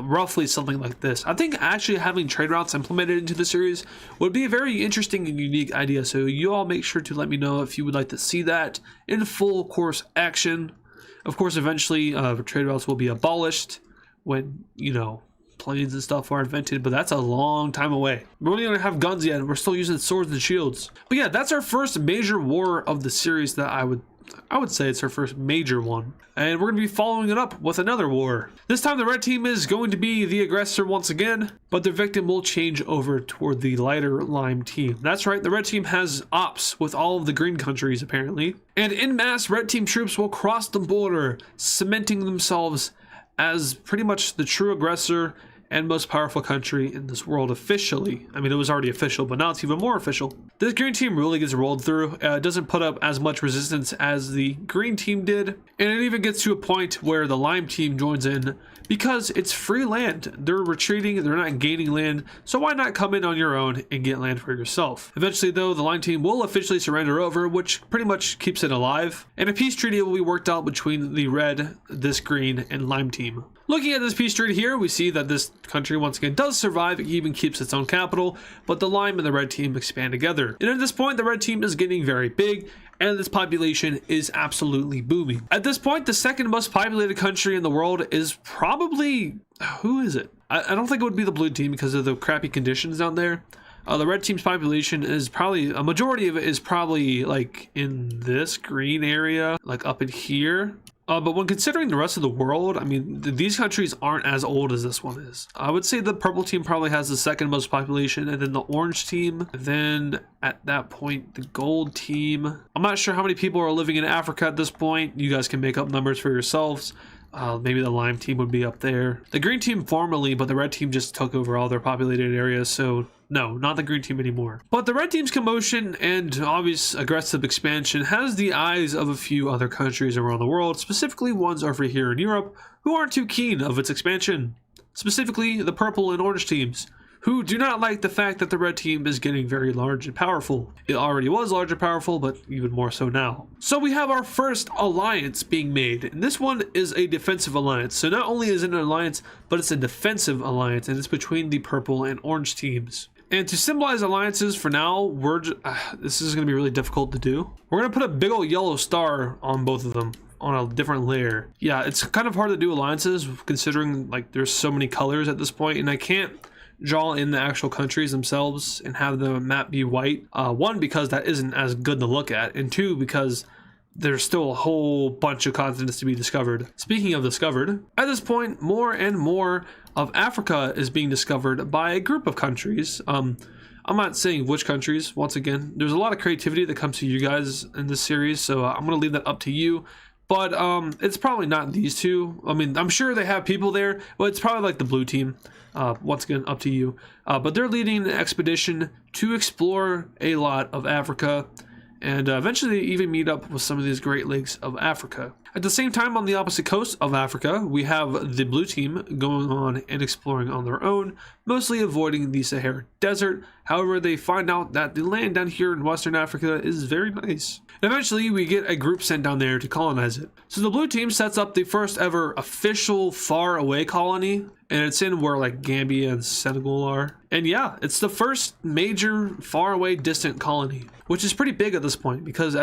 roughly something like this. I think actually having trade routes implemented into the series would be a very interesting and unique idea. So you all make sure to let me know if you would like to see that in full course action. Of course, eventually trade routes will be abolished when, you know, planes and stuff are invented, but that's a long time away. We don't even have guns yet. We're still using swords and shields. But yeah, that's our first major war of the series that I would say it's our first major one. And we're going to be following it up with another war. This time the red team is going to be the aggressor once again, but their victim will change over toward the lighter lime team. That's right, the red team has ops with all of the green countries apparently. And en masse, red team troops will cross the border, cementing themselves as pretty much the true aggressor and most powerful country in this world officially. I mean, it was already official, but now it's even more official. This green team really gets rolled through. It doesn't put up as much resistance as the green team did. And it even gets to a point where the lime team joins in because it's free land. They're retreating, they're not gaining land, so why not come in on your own and get land for yourself? Eventually though, the lime team will officially surrender over, which pretty much keeps it alive. And a peace treaty will be worked out between the red, this green, and lime team. Looking at this peace treaty here, we see that this country once again does survive. It even keeps its own capital, but the lime and the red team expand together. And at this point, the red team is getting very big, and this population is absolutely booming. At this point, the second most populated country in the world is probably, who is it? I don't think it would be the blue team because of the crappy conditions down there. The red team's population is probably, a majority of it is probably like in this green area, like up in here. But when considering the rest of the world, I mean, these countries aren't as old as this one is. I would say the purple team probably has the second most population, and then the orange team, then at that point, the gold team. I'm not sure how many people are living in Africa at this point. You guys can make up numbers for yourselves. Maybe the lime team would be up there. The green team formerly, but the red team just took over all their populated areas, so no, not the green team anymore. But the red team's commotion and obvious aggressive expansion has the eyes of a few other countries around the world, specifically ones over here in Europe, who aren't too keen of its expansion. Specifically, the purple and orange teams, who do not like the fact that the red team is getting very large and powerful. It already was large and powerful, but even more so now. So we have our first alliance being made, and this one is a defensive alliance. So not only is it an alliance, but it's a defensive alliance, and it's between the purple and orange teams. And to symbolize alliances for now, this is going to be really difficult to do. We're going to put a big old yellow star on both of them on a different layer. Yeah, it's kind of hard to do alliances considering like there's so many colors at this point, and I can't draw in the actual countries themselves and have the map be white. One, because that isn't as good to look at, and two, because there's still a whole bunch of continents to be discovered. Speaking of discovered, at this point, more and more of Africa is being discovered by a group of countries. I'm not saying which countries. Once again, there's a lot of creativity that comes to you guys in this series, so I'm going to leave that up to you. But it's probably not these two. I mean, I'm sure they have people there, but it's probably like the blue team. Once again, up to you. But they're leading an expedition to explore a lot of Africa, and eventually even meet up with some of these Great Lakes of Africa. At the same time, on the opposite coast of Africa, we have the blue team going on and exploring on their own, mostly avoiding the Sahara Desert. However, they find out that the land down here in Western Africa is very nice. And eventually, we get a group sent down there to colonize it. So the blue team sets up the first ever official far away colony, and it's in where like Gambia and Senegal are. And yeah, it's the first major far away distant colony, which is pretty big at this point, because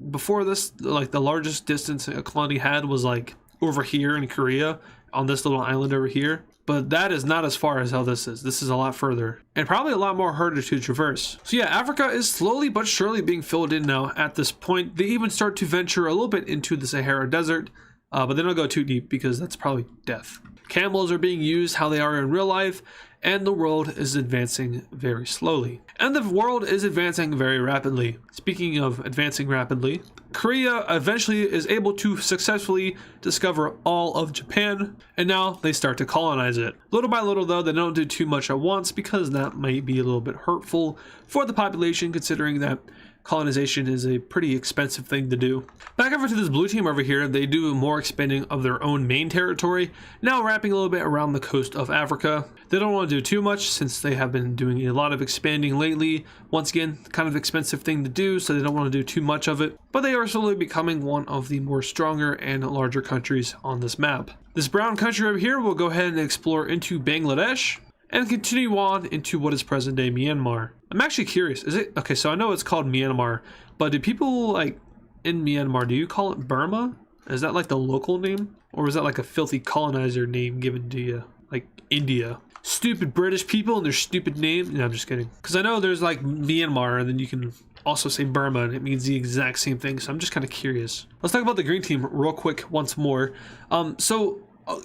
before this, like the largest distance a colony had was like over here in Korea on this little island over here. But that is not as far as how this is. This is a lot further and probably a lot more harder to traverse. So yeah, Africa is slowly but surely being filled in now at this point. They even start to venture a little bit into the Sahara Desert, but they don't go too deep because that's probably death. Camels are being used how they are in real life, and the world is advancing very slowly. And the world is advancing very rapidly. Speaking of advancing rapidly, Korea eventually is able to successfully discover all of Japan, and now they start to colonize it. Little by little though, they don't do too much at once because that might be a little bit hurtful for the population, considering that colonization is a pretty expensive thing to do. Back over to this blue team over here, they do more expanding of their own main territory, now wrapping a little bit around the coast of Africa. They don't want to do too much since they have been doing a lot of expanding lately. Once again, kind of expensive thing to do, so they don't want to do too much of it, but they are slowly becoming one of the more stronger and larger countries on this map. This brown country over here will go ahead and explore into Bangladesh and continue on into what is present day Myanmar. I'm actually curious, is it, okay, so I know it's called Myanmar, but do people like in Myanmar, do you call it Burma? Is that like the local name? Or is that like a filthy colonizer name given to you, like India? Stupid British people and their stupid name. No, I'm just kidding. Because I know there's like Myanmar and then you can also say Burma and it means the exact same thing. So I'm just kind of curious. Let's talk about the green team real quick once more.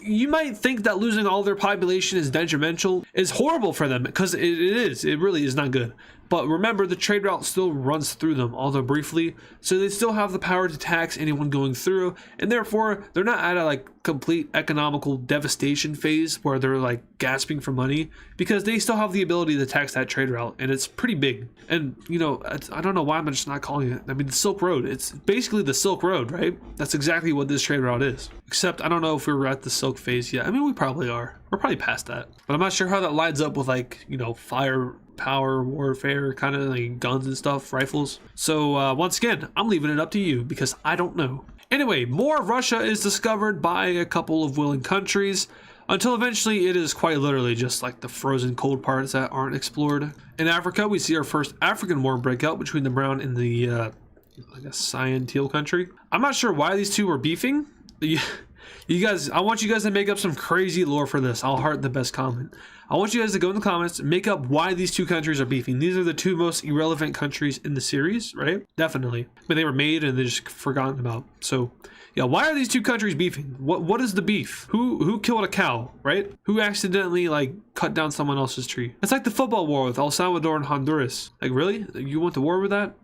You might think that losing all their population is detrimental, is horrible for them, because it is. It really is not good. But remember, the trade route still runs through them, although briefly, so they still have the power to tax anyone going through, and therefore they're not at a like complete economical devastation phase where they're like gasping for money, because they still have the ability to tax that trade route, and it's pretty big. And you know, I don't know why I'm just not calling it. I mean, the Silk Road. It's basically the Silk Road, right? That's exactly what this trade route is. Except I don't know if we're at the Silk phase yet. I mean, we probably are. We're probably past that, but I'm not sure how that lines up with like, you know, firepower warfare, kind of like guns and stuff, rifles. So once again, I'm leaving it up to you because I don't know. Anyway, more of Russia is discovered by a couple of willing countries until eventually it is quite literally just like the frozen cold parts that aren't explored. In Africa, we see our first African war breakout between the brown and the I guess cyan teal country. I'm not sure why these two were beefing. You guys, I want you guys to make up some crazy lore for this. I'll heart the best comment. I want you guys to go in the comments, make up why these two countries are beefing. These are the two most irrelevant countries in the series, right? Definitely. But they were made and they're just forgotten about. So, yeah, why are these two countries beefing? What is the beef? Who killed a cow, right? Who accidentally, like, cut down someone else's tree? It's like the football war with El Salvador and Honduras. Like, really? You went to war with that?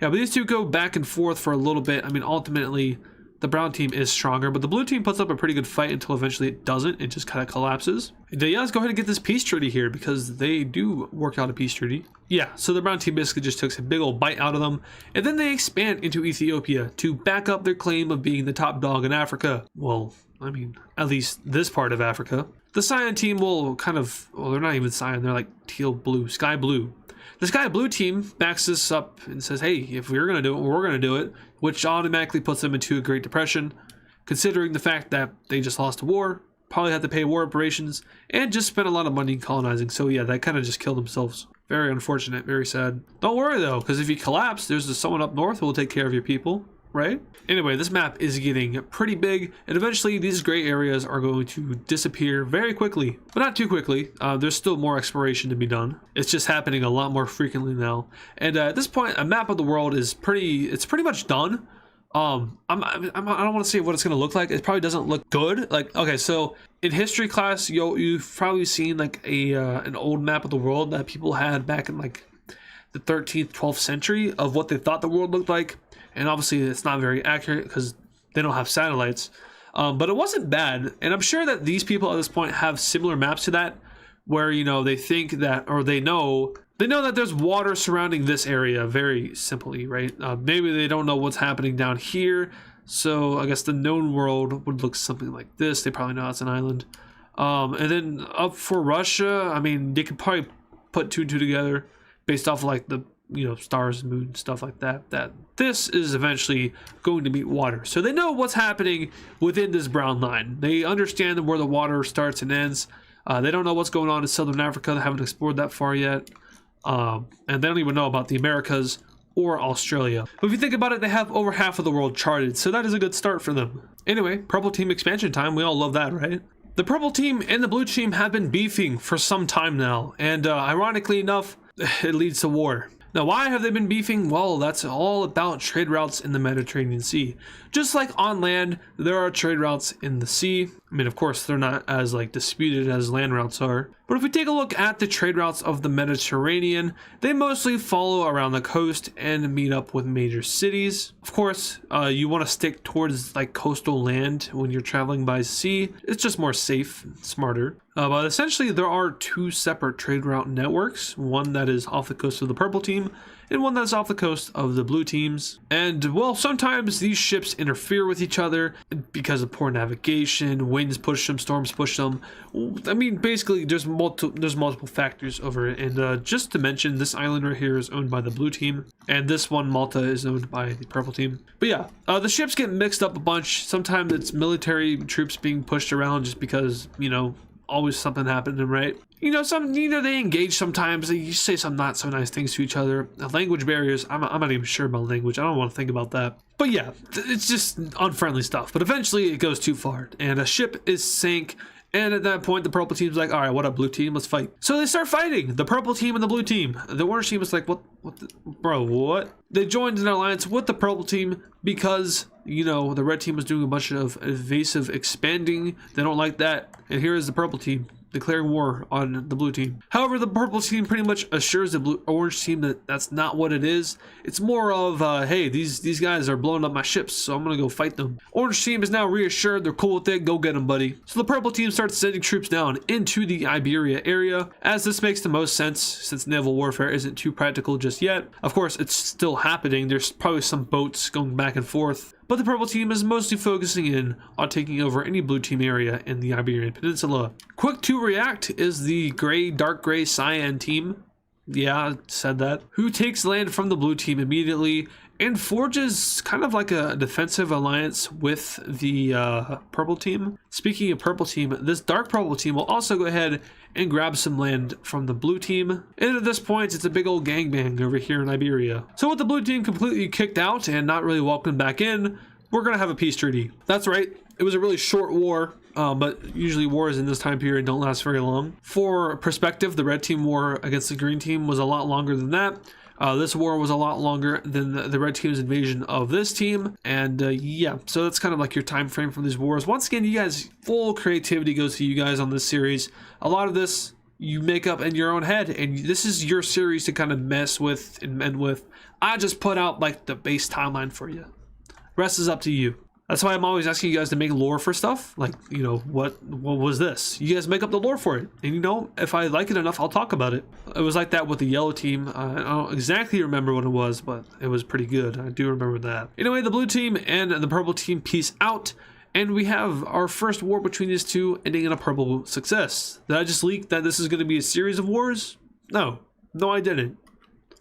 Yeah, but these two go back and forth for a little bit. I mean, ultimately, the brown team is stronger, but the blue team puts up a pretty good fight until eventually it doesn't. It just kind of collapses. Yeah, let's go ahead and get this peace treaty here because they do work out a peace treaty. Yeah, so the brown team basically just took a big old bite out of them, and then they expand into Ethiopia to back up their claim of being the top dog in Africa. Well, I mean, at least this part of Africa. The cyan team will kind of, well, they're not even cyan, they're like teal blue, sky blue. The sky blue team backs this up and says, hey, if we're going to do it, we're going to do it, which automatically puts them into a Great Depression, considering the fact that they just lost a war, probably had to pay war reparations, and just spent a lot of money colonizing. So yeah, that kind of just killed themselves. Very unfortunate, very sad. Don't worry though, because if you collapse, there's someone up north who will take care of your people, right? Anyway, this map is getting pretty big, and eventually these gray areas are going to disappear very quickly, but not too quickly. There's still more exploration to be done. It's just happening a lot more frequently now. And at this point, a map of the world is pretty much done. I don't want to say what it's going to look like. It probably doesn't look good. Like, okay, so in history class, you've probably seen like an old map of the world that people had back in like the 13th, 12th century of what they thought the world looked like. And obviously it's not very accurate because they don't have satellites. But it wasn't bad. And I'm sure that these people at this point have similar maps to that where, you know, they think that, or they know that there's water surrounding this area very simply, right? Maybe they don't know what's happening down here. So I guess the known world would look something like this. They probably know it's an island. And then up for Russia, I mean, they could probably put two and two together based off of like the, you know, stars, moon, stuff like that, that this is eventually going to meet water. So they know what's happening within this brown line. They understand where the water starts and ends. They don't know what's going on in Southern Africa. They haven't explored that far yet. And they don't even know about the Americas or Australia. But if you think about it, they have over half of the world charted. So that is a good start for them. Anyway, purple team expansion time. We all love that, right? The purple team and the blue team have been beefing for some time now. And ironically enough, it leads to war. Now, why have they been beefing? Well, that's all about trade routes in the Mediterranean Sea. Just like on land, there are trade routes in the sea. I mean, of course, they're not as like disputed as land routes are. But if we take a look at the trade routes of the Mediterranean, they mostly follow around the coast and meet up with major cities. Of course, you want to stick towards like coastal land when you're traveling by sea. It's just more safe and smarter. But essentially, there are two separate trade route networks. One that is off the coast of the purple team, and one that's off the coast of the blue teams. And well, sometimes these ships interfere with each other because of poor navigation, winds push them, storms push them. I mean, basically there's multiple factors over it. And just to mention, this island right here is owned by the blue team, and this one, Malta, is owned by the purple team. But yeah, the ships get mixed up a bunch. Sometimes it's military troops being pushed around just because, you know, always something happening, right? You know, they engage sometimes. They say some not so nice things to each other. Language barriers, I'm not even sure about language. I don't want to think about that. But yeah, it's just unfriendly stuff. But eventually it goes too far, and a ship is sank. And at that point, the purple team's like, all right, what up, blue team? Let's fight. So they start fighting, the purple team and the blue team. The orange team is like, what? They joined an alliance with the purple team because, you know, the red team was doing a bunch of evasive expanding. They don't like that. And here is the purple team declaring war on the blue team. However, the purple team pretty much assures the orange team that that's not what it is. It's more of, hey, these guys are blowing up my ships, so I'm gonna go fight them. Orange team is now reassured, they're cool with it, go get them, buddy. So the purple team starts sending troops down into the Iberia area, as this makes the most sense since naval warfare isn't too practical just yet. Of course, it's still happening. There's probably some boats going back and forth, but the purple team is mostly focusing in on taking over any blue team area in the Iberian Peninsula. Quick to react is the dark gray cyan team. Yeah, I said that. Who takes land from the blue team immediately and forges kind of like a defensive alliance with the purple team. Speaking of purple team, this dark purple team will also go ahead and grab some land from the blue team. And at this point, it's a big old gangbang over here in Iberia. So with the blue team completely kicked out and not really welcomed back in, we're gonna have a peace treaty. That's right, it was a really short war, but usually wars in this time period don't last very long. For perspective, the red team war against the green team was a lot longer than that. This war was a lot longer than the red team's invasion of this team, and yeah, so that's kind of like your time frame for these wars. Once again, you guys, full creativity goes to you guys on this series. A lot of this you make up in your own head, and this is your series to kind of mess with and mend with. I just put out like the base timeline for you. Rest is up to you. That's why I'm always asking you guys to make lore for stuff. Like, you know, what was this? You guys make up the lore for it. And you know, if I like it enough, I'll talk about it. It was like that with the yellow team. I don't exactly remember what it was, but it was pretty good. I do remember that. Anyway, the blue team and the purple team peace out. And we have our first war between these two ending in a purple success. Did I just leak that this is going to be a series of wars? No, I didn't.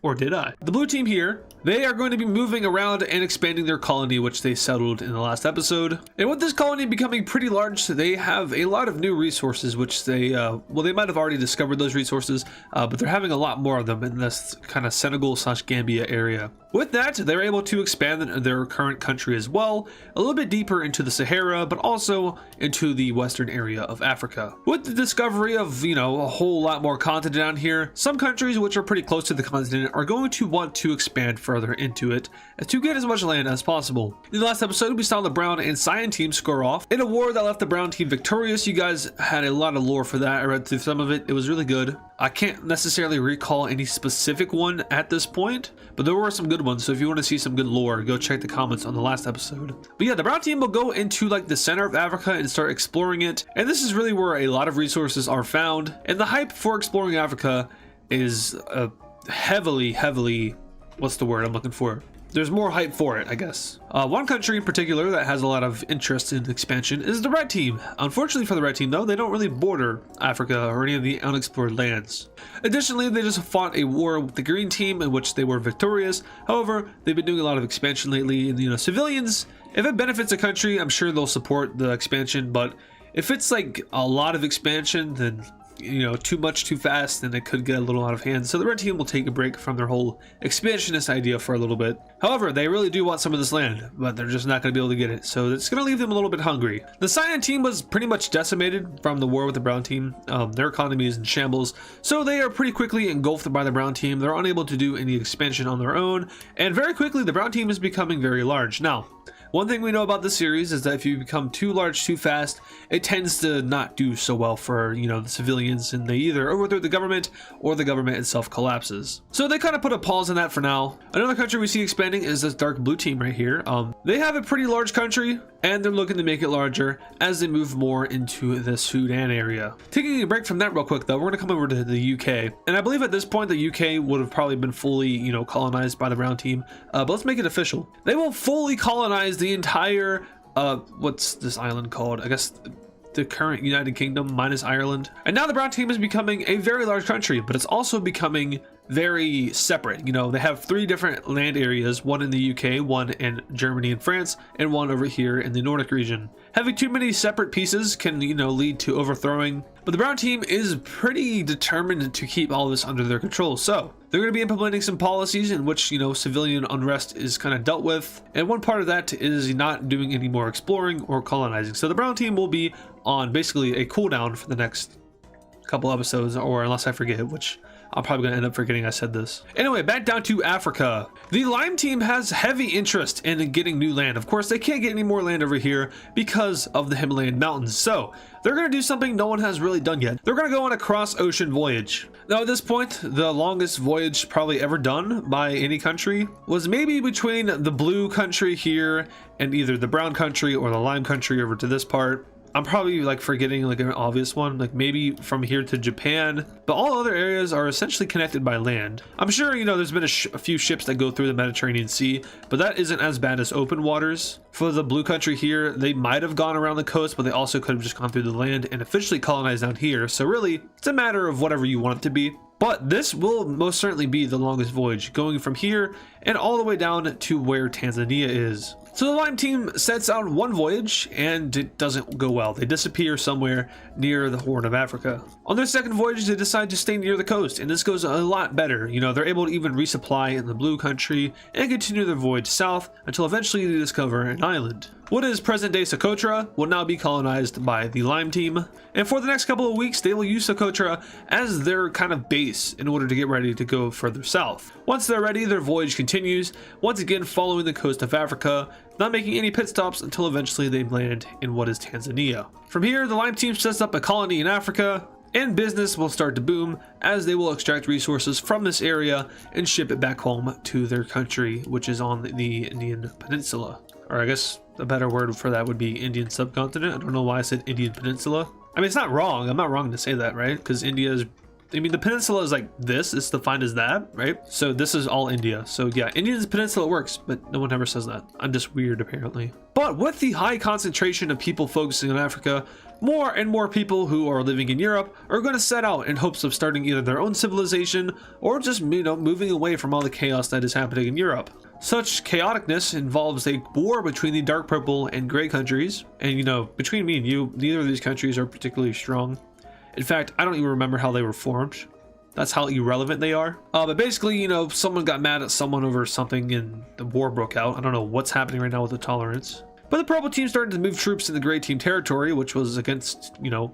Or did I? The blue team here, they are going to be moving around and expanding their colony, which they settled in the last episode. And with this colony becoming pretty large, they have a lot of new resources, which they, well, they might have already discovered those resources, but they're having a lot more of them in this kind of Senegal/Gambia area. With that, they're able to expand their current country as well, a little bit deeper into the Sahara, but also into the western area of Africa. With the discovery of, you know, a whole lot more continent down here, some countries which are pretty close to the continent are going to want to expand further into it to get as much land as possible. In the last episode, we saw the brown and cyan team score off in a war that left the brown team victorious. You guys had a lot of lore for that. I read through some of it. It was really good. I can't necessarily recall any specific one at this point, but there were some good ones. So if you want to see some good lore, go check the comments on the last episode. But yeah, the brown team will go into like the center of Africa and start exploring it. And this is really where a lot of resources are found. And the hype for exploring Africa is heavily, what's the word I'm looking for? There's more hype for it, I guess. One country in particular that has a lot of interest in expansion is the red team. Unfortunately for the red team though, they don't really border Africa or any of the unexplored lands. Additionally, they just fought a war with the green team in which they were victorious. However, they've been doing a lot of expansion lately, and you know, civilians, if it benefits a country, I'm sure they'll support the expansion, but if it's like a lot of expansion, then you know, too much too fast, then it could get a little out of hand. So the red team will take a break from their whole expansionist idea for a little bit. However, they really do want some of this land, but they're just not going to be able to get it, so it's going to leave them a little bit hungry. The cyan team was pretty much decimated from the war with the brown team. Their economy is in shambles, so they are pretty quickly engulfed by the brown team. They're unable to do any expansion on their own, and very quickly the brown team is becoming very large. Now, one thing we know about this series is that if you become too large too fast, it tends to not do so well for, you know, the civilians, and they either overthrow the government or the government itself collapses. So they kind of put a pause on that for now. Another country we see expanding is this dark blue team right here. They have a pretty large country. and they're looking to make it larger as they move more into the Sudan area. Taking a break from that real quick though, we're going to come over to the UK, and I believe at this point the UK would have probably been fully, you know, colonized by the brown team, but let's make it official. They will fully colonize the entire what's this island called? I guess the current United Kingdom minus Ireland. And now the brown team is becoming a very large country, but it's also becoming very separate. You know, they have 3 different land areas, one in the UK, one in Germany and France, and one over here in the Nordic region. Having too many separate pieces can, you know, lead to overthrowing, but the brown team is pretty determined to keep all this under their control. So they're going to be implementing some policies in which, you know, civilian unrest is kind of dealt with, and one part of that is not doing any more exploring or colonizing. So the brown team will be on basically a cooldown for the next couple episodes, or unless I forget, which I'm probably going to end up forgetting I said this. Anyway, back down to Africa. The Lime team has heavy interest in getting new land. Of course, they can't get any more land over here because of the Himalayan mountains. So they're going to do something no one has really done yet. They're going to go on a cross-ocean voyage. Now, at this point, the longest voyage probably ever done by any country was maybe between the blue country here and either the brown country or the lime country over to this part. I'm probably like forgetting like an obvious one, like maybe from here to Japan, but all other areas are essentially connected by land. I'm sure, you know, there's been a few ships that go through the Mediterranean Sea, but that isn't as bad as open waters. For the blue country here, they might have gone around the coast, but they also could have just gone through the land and officially colonized down here. So really, it's a matter of whatever you want it to be. But this will most certainly be the longest voyage, going from here and all the way down to where Tanzania is. So the Lime team sets out one voyage and it doesn't go well. They disappear somewhere near the Horn of Africa. On their second voyage, they decide to stay near the coast, and this goes a lot better. You know, they're able to even resupply in the blue country and continue their voyage south until eventually they discover an island. What is present-day Socotra will now be colonized by the Lime team, and for the next couple of weeks they will use Socotra as their kind of base in order to get ready to go further south. Once they're ready, their voyage continues, once again following the coast of Africa, not making any pit stops until eventually they land in what is Tanzania. From here, the Lime team sets up a colony in Africa, and business will start to boom as they will extract resources from this area and ship it back home to their country, which is on the Indian Peninsula. Or I guess a better word for that would be Indian subcontinent. I don't know why I said Indian Peninsula. I mean, it's not wrong. I'm not wrong to say that, right? Because India is, I mean, the peninsula is like this. It's defined as that, right? So this is all India. So yeah, Indian Peninsula works, but no one ever says that. I'm just weird, apparently. But with the high concentration of people focusing on Africa, more and more people who are living in Europe are going to set out in hopes of starting either their own civilization or just, you know, moving away from all the chaos that is happening in Europe. Such chaoticness involves a war between the dark purple and gray countries, and you know, between me and you, neither of these countries are particularly strong. In fact, I don't even remember how they were formed. That's how irrelevant they are. But basically, you know, someone got mad at someone over something and the war broke out. I don't know what's happening right now with the tolerance. But the purple team started to move troops in the gray team territory, which was against, you know,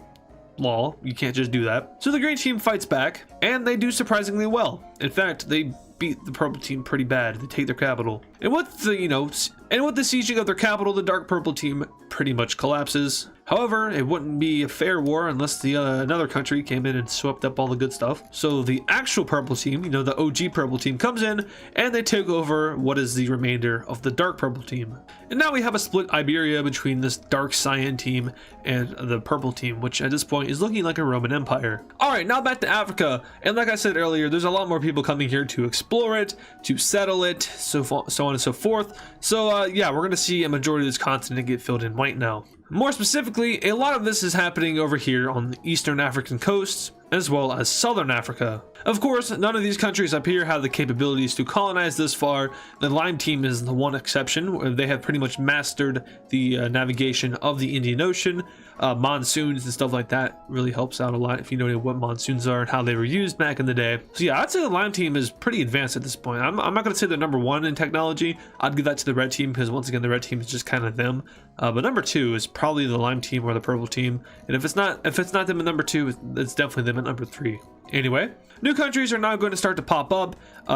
law. You can't just do that. So the gray team fights back, and they do surprisingly well. In fact, they beat the purple team pretty bad. They take their capital. And with the, you know, with the sieging of their capital, the dark purple team pretty much collapses. However, it wouldn't be a fair war unless the another country came in and swept up all the good stuff. So the actual purple team, you know, the OG purple team comes in and they take over what is the remainder of the dark purple team. And now we have a split Iberia between this dark cyan team and the purple team, which at this point is looking like a Roman Empire. All right, now back to Africa. And like I said earlier, there's a lot more people coming here to explore it, to settle it, so on and so forth. So yeah, we're gonna see a majority of this continent get filled in white now. More specifically, a lot of this is happening over here on the eastern African coasts, as well as southern Africa. Of course, none of these countries up here have the capabilities to colonize this far. The Lime team is the one exception, where they have pretty much mastered the navigation of the Indian Ocean. Monsoons and stuff like that really helps out a lot if you know what monsoons are and how they were used back in the day. So yeah, I'd say the Lime team is pretty advanced at this point. I'm not going to say they're number one in technology. I'd give that to the red team because once again, the red team is just kind of them. But number two is probably the Lime team or the purple team. And if it's not them at number two, it's definitely them at number three. Anyway, new countries are now going to start to pop up.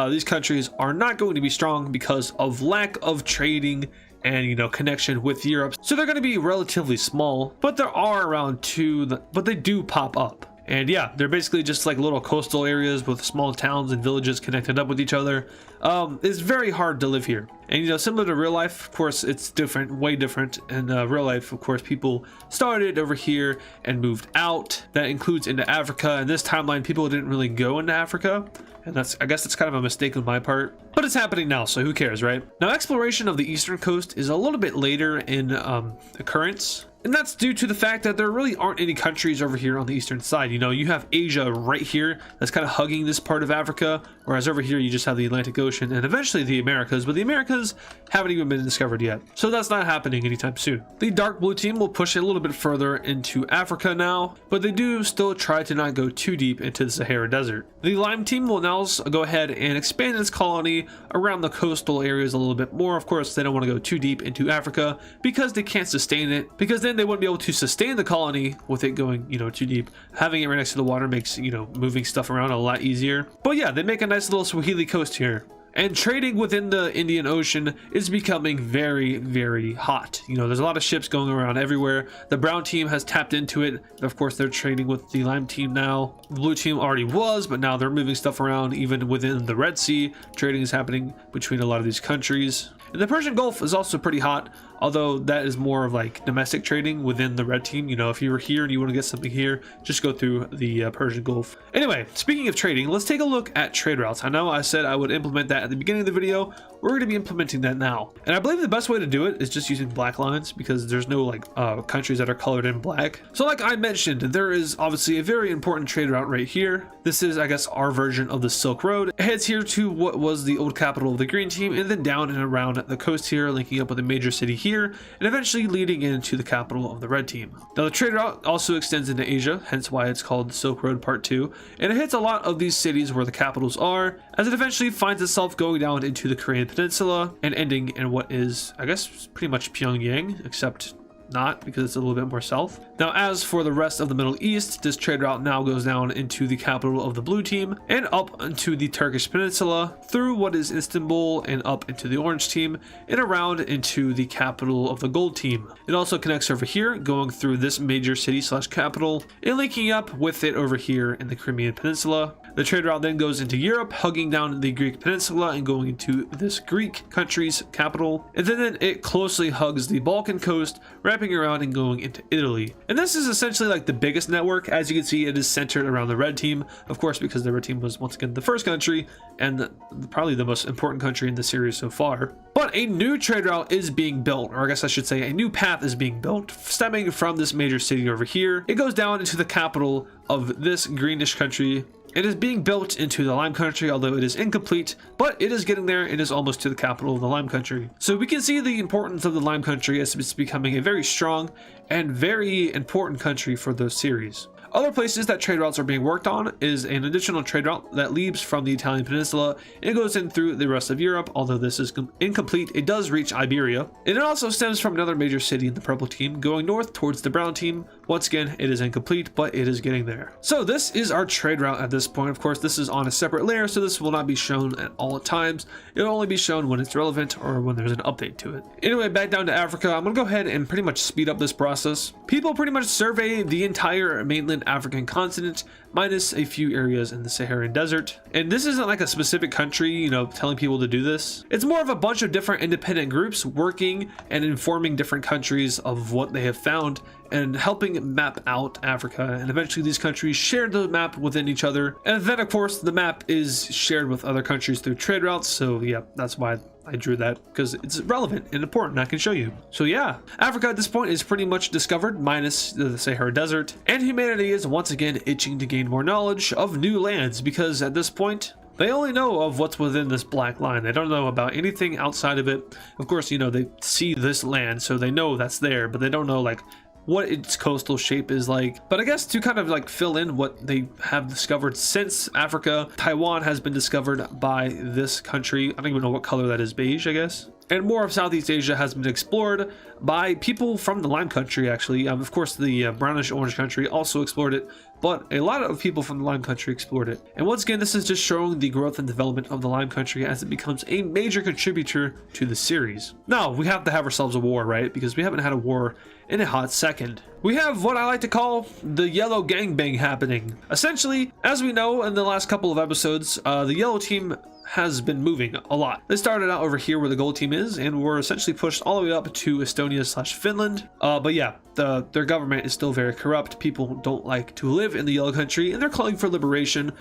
These countries are not going to be strong because of lack of trading and, you know, connection with Europe. So they're going to be relatively small, but there are around two, but they do pop up. And yeah, they're basically just like little coastal areas with small towns and villages connected up with each other. It's very hard to live here. And you know, similar to real life, of course, it's different, way different. In real life, of course, people started over here and moved out. That includes into Africa. In this timeline, people didn't really go into Africa. And I guess that's kind of a mistake on my part, but it's happening now, so who cares, right? Now, exploration of the eastern coast is a little bit later in occurrence. And that's due to the fact that there really aren't any countries over here on the eastern side. You know, you have Asia right here that's kind of hugging this part of Africa, whereas over here you just have the Atlantic Ocean and eventually the Americas, but the Americas haven't even been discovered yet. So that's not happening anytime soon. The dark blue team will push a little bit further into Africa now, but they do still try to not go too deep into the Sahara Desert. The lime team will now go ahead and expand its colony around the coastal areas a little bit more. Of course, they don't want to go too deep into Africa because they can't sustain it, because then they wouldn't be able to sustain the colony with it going, you know, too deep. Having it right next to the water makes, you know, moving stuff around a lot easier. But yeah, they make a nice little Swahili coast here. And trading within the Indian Ocean is becoming very, very hot. You know, there's a lot of ships going around everywhere. The brown team has tapped into it. Of course, they're trading with the lime team now. The blue team already was, but now they're moving stuff around even within the Red Sea. Trading is happening between a lot of these countries. And the Persian Gulf is also pretty hot, although that is more of like domestic trading within the red team. You know, if you were here and you want to get something here, just go through the Persian Gulf. Anyway, speaking of trading, let's take a look at trade routes. I know I said I would implement that at the beginning of the video. We're going to be implementing that now. And I believe the best way to do it is just using black lines, because there's no like countries that are colored in black. So like I mentioned, there is obviously a very important trade route right here. This is, I guess, our version of the Silk Road. It heads here to what was the old capital of the green team, and then down and around the coast here, linking up with a major city here, and eventually leading into the capital of the red team. Now the trade route also extends into Asia, hence why it's called Silk Road Part 2, and it hits a lot of these cities where the capitals are, as it eventually finds itself going down into the Korean Peninsula and ending in what is, I guess, pretty much Pyongyang, except not, because it's a little bit more south. Now, as for the rest of the Middle East, this trade route now goes down into the capital of the blue team and up into the Turkish peninsula through what is Istanbul and up into the orange team and around into the capital of the gold team. It also connects over here, going through this major city slash capital and linking up with it over here in the Crimean Peninsula. The trade route then goes into Europe, hugging down the Greek peninsula and going into this Greek country's capital. And then it closely hugs the Balkan coast, wrapping around and going into Italy. And this is essentially like the biggest network. As you can see, it is centered around the red team, of course, because the red team was once again the first country and probably the most important country in the series so far. But a new trade route is being built, or I guess I should say a new path is being built, stemming from this major city over here. It goes down into the capital of this greenish country. It is being built into the lime country, although it is incomplete, but it is getting there and is almost to the capital of the lime country. So we can see the importance of the lime country as it's becoming a very strong and very important country for the series. Other places that trade routes are being worked on is an additional trade route that leaves from the Italian peninsula and goes in through the rest of Europe. Although this is incomplete, it does reach Iberia. And it also stems from another major city in the purple team going north towards the brown team. Once again, it is incomplete, but it is getting there. So this is our trade route at this point. Of course, this is on a separate layer, so this will not be shown at all times. It'll only be shown when it's relevant or when there's an update to it. Anyway, back down to Africa, I'm gonna go ahead and pretty much speed up this process. People pretty much survey the entire mainland African continent, minus a few areas in the Saharan desert. And this isn't like a specific country, you know, telling people to do this. It's more of a bunch of different independent groups working and informing different countries of what they have found and helping map out Africa. And eventually these countries share the map within each other. And then of course the map is shared with other countries through trade routes. So yeah, that's why I drew that, because it's relevant and important. I can show you. So yeah, Africa at this point is pretty much discovered, minus the Sahara Desert, and humanity is once again itching to gain more knowledge of new lands, because at this point they only know of what's within this black line. They don't know about anything outside of it. Of course, you know, they see this land, so they know that's there, but they don't know like what its coastal shape is like. But I guess to kind of like fill in what they have discovered since Africa, Taiwan has been discovered by this country. I don't even know what color that is, beige, I guess. and more of Southeast Asia has been explored by people from the Lime country, actually. Of course, the brownish orange country also explored it, but a lot of people from the Lime country explored it. And once again, this is just showing the growth and development of the Lime country as it becomes a major contributor to the series. Now, we have to have ourselves a war, right? Because we haven't had a war in a hot second. We have what I like to call the yellow gangbang happening. Essentially, as we know in the last couple of episodes, the yellow team has been moving a lot. They started out over here where the gold team is and were essentially pushed all the way up to Estonia/Finland. But yeah, their government is still very corrupt. People don't like to live in the yellow country and they're calling for liberation.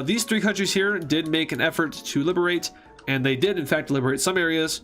These three countries here did make an effort to liberate, and they did in fact liberate some areas.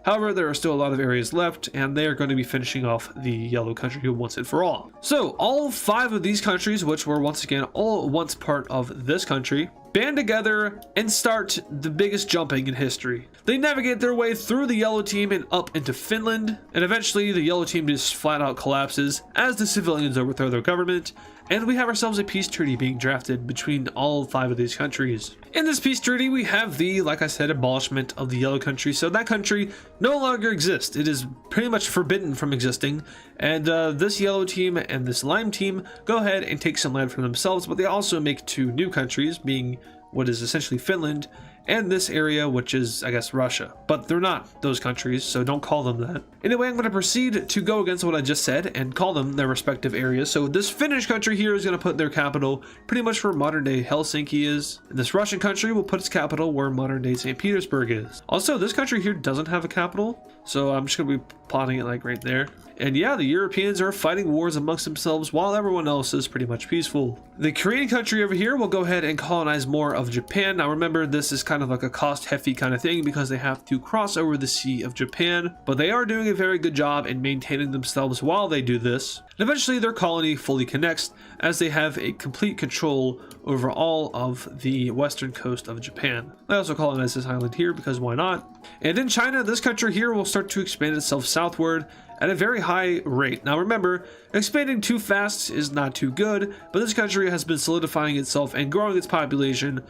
However, there are still a lot of areas left, and they are going to be finishing off the yellow country once and for all. So all 5 of these countries, which were once again all once part of this country, band together and start the biggest jumping in history. They navigate their way through the yellow team and up into Finland, and eventually the yellow team just flat out collapses as the civilians overthrow their government, and we have ourselves a peace treaty being drafted between all 5 of these countries. In this peace treaty, we have the, like I said, abolishment of the yellow country, so that country no longer exists. It is pretty much forbidden from existing, and this yellow team and this lime team go ahead and take some land for themselves, but they also make 2 new countries, being what is essentially Finland, and this area, which is, I guess, Russia. But they're not those countries, so don't call them that. Anyway, I'm going to proceed to go against what I just said and call them their respective areas. So this Finnish country here is going to put their capital pretty much where modern-day Helsinki is. And this Russian country will put its capital where modern-day St. Petersburg is. Also, this country here doesn't have a capital, so I'm just going to be plotting it like right there. And yeah, the Europeans are fighting wars amongst themselves while everyone else is pretty much peaceful. The Korean country over here will go ahead and colonize more of Japan. Now remember, this is kind of like a cost-hefty kind of thing because they have to cross over the Sea of Japan, but they are doing a very good job in maintaining themselves while they do this. And eventually their colony fully connects as they have a complete control over all of the western coast of Japan. They also colonize this island here because why not? And in China, this country here will start to expand itself southward at a very high rate. Now remember, expanding too fast is not too good, but this country has been solidifying itself and growing its population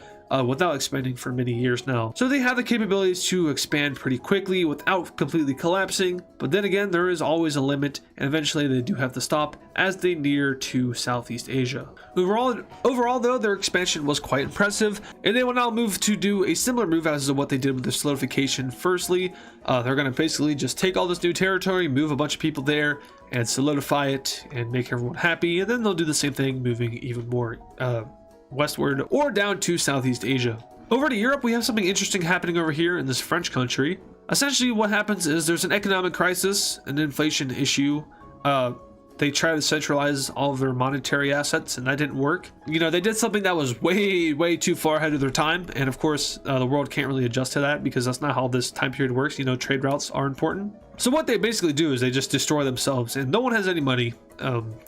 without expanding for many years now. So they have the capabilities to expand pretty quickly without completely collapsing, but then again, there is always a limit, and eventually they do have to stop as they near to Southeast Asia. Overall though, their expansion was quite impressive, and they will now move to do a similar move as to what they did with their solidification. Firstly, they're going to basically just take all this new territory, move a bunch of people there, and solidify it and make everyone happy, and then they'll do the same thing, moving even more westward or down to Southeast Asia. Over to Europe, we have something interesting happening over here in this French country. Essentially what happens is there's an economic crisis, an inflation issue. They try to centralize all of their monetary assets, and that didn't work. You know, they did something that was way too far ahead of their time, and of course the world can't really adjust to that because that's not how this time period works. You know, trade routes are important. So what they basically do is they just destroy themselves, and no one has any money,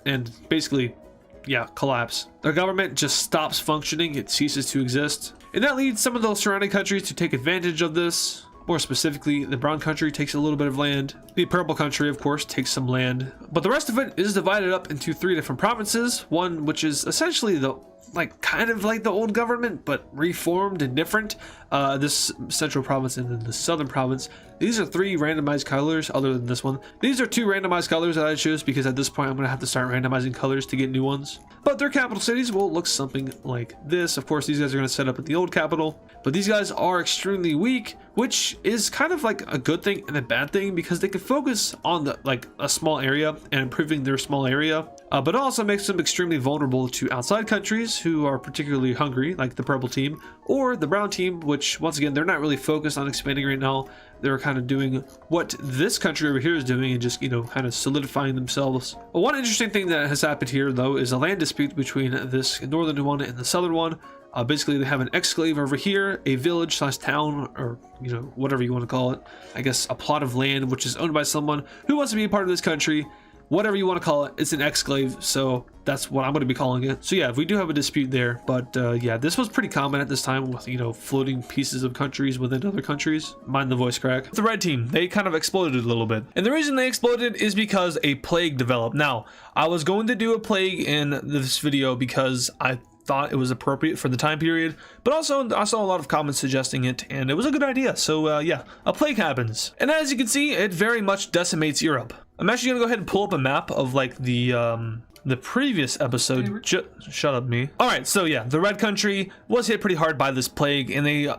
and basically, yeah, collapse. Their government just stops functioning, it ceases to exist. And that leads some of the surrounding countries to take advantage of this. More specifically, the brown country takes a little bit of land. The purple country, of course, takes some land. But the rest of it is divided up into 3 different provinces. One which is essentially the kind of like the old government, but reformed and different. This central province and then the southern province. These are 3 randomized colors other than this one. These are 2 randomized colors that I chose because at this point I'm going to have to start randomizing colors to get new ones. But their capital cities will look something like this. Of course, these guys are going to set up at the old capital, but these guys are extremely weak, which is kind of like a good thing and a bad thing because they can focus on a small area and improving their small area. But it also makes them extremely vulnerable to outside countries who are particularly hungry, like the purple team or the brown team, which once again, they're not really focused on expanding right now. They're kind of doing what this country over here is doing and just, you know, kind of solidifying themselves. But one interesting thing that has happened here, though, is a land dispute between this northern one and the southern one. Basically, they have an exclave over here, a village / town, or, you know, whatever you want to call it. I guess a plot of land which is owned by someone who wants to be a part of this country. Whatever you want to call it, it's an exclave, so that's what I'm going to be calling it. So yeah, we do have a dispute there, but yeah, this was pretty common at this time with, you know, floating pieces of countries within other countries. Mind the voice crack. The red team, they kind of exploded a little bit. And the reason they exploded is because a plague developed. Now, I was going to do a plague in this video because I thought it was appropriate for the time period, but also I saw a lot of comments suggesting it, and it was a good idea. So yeah, a plague happens, and as you can see, it very much decimates Europe. I'm actually gonna go ahead and pull up a map of like the previous episode. Shut up, me. All right, so yeah, the Red Country was hit pretty hard by this plague, and they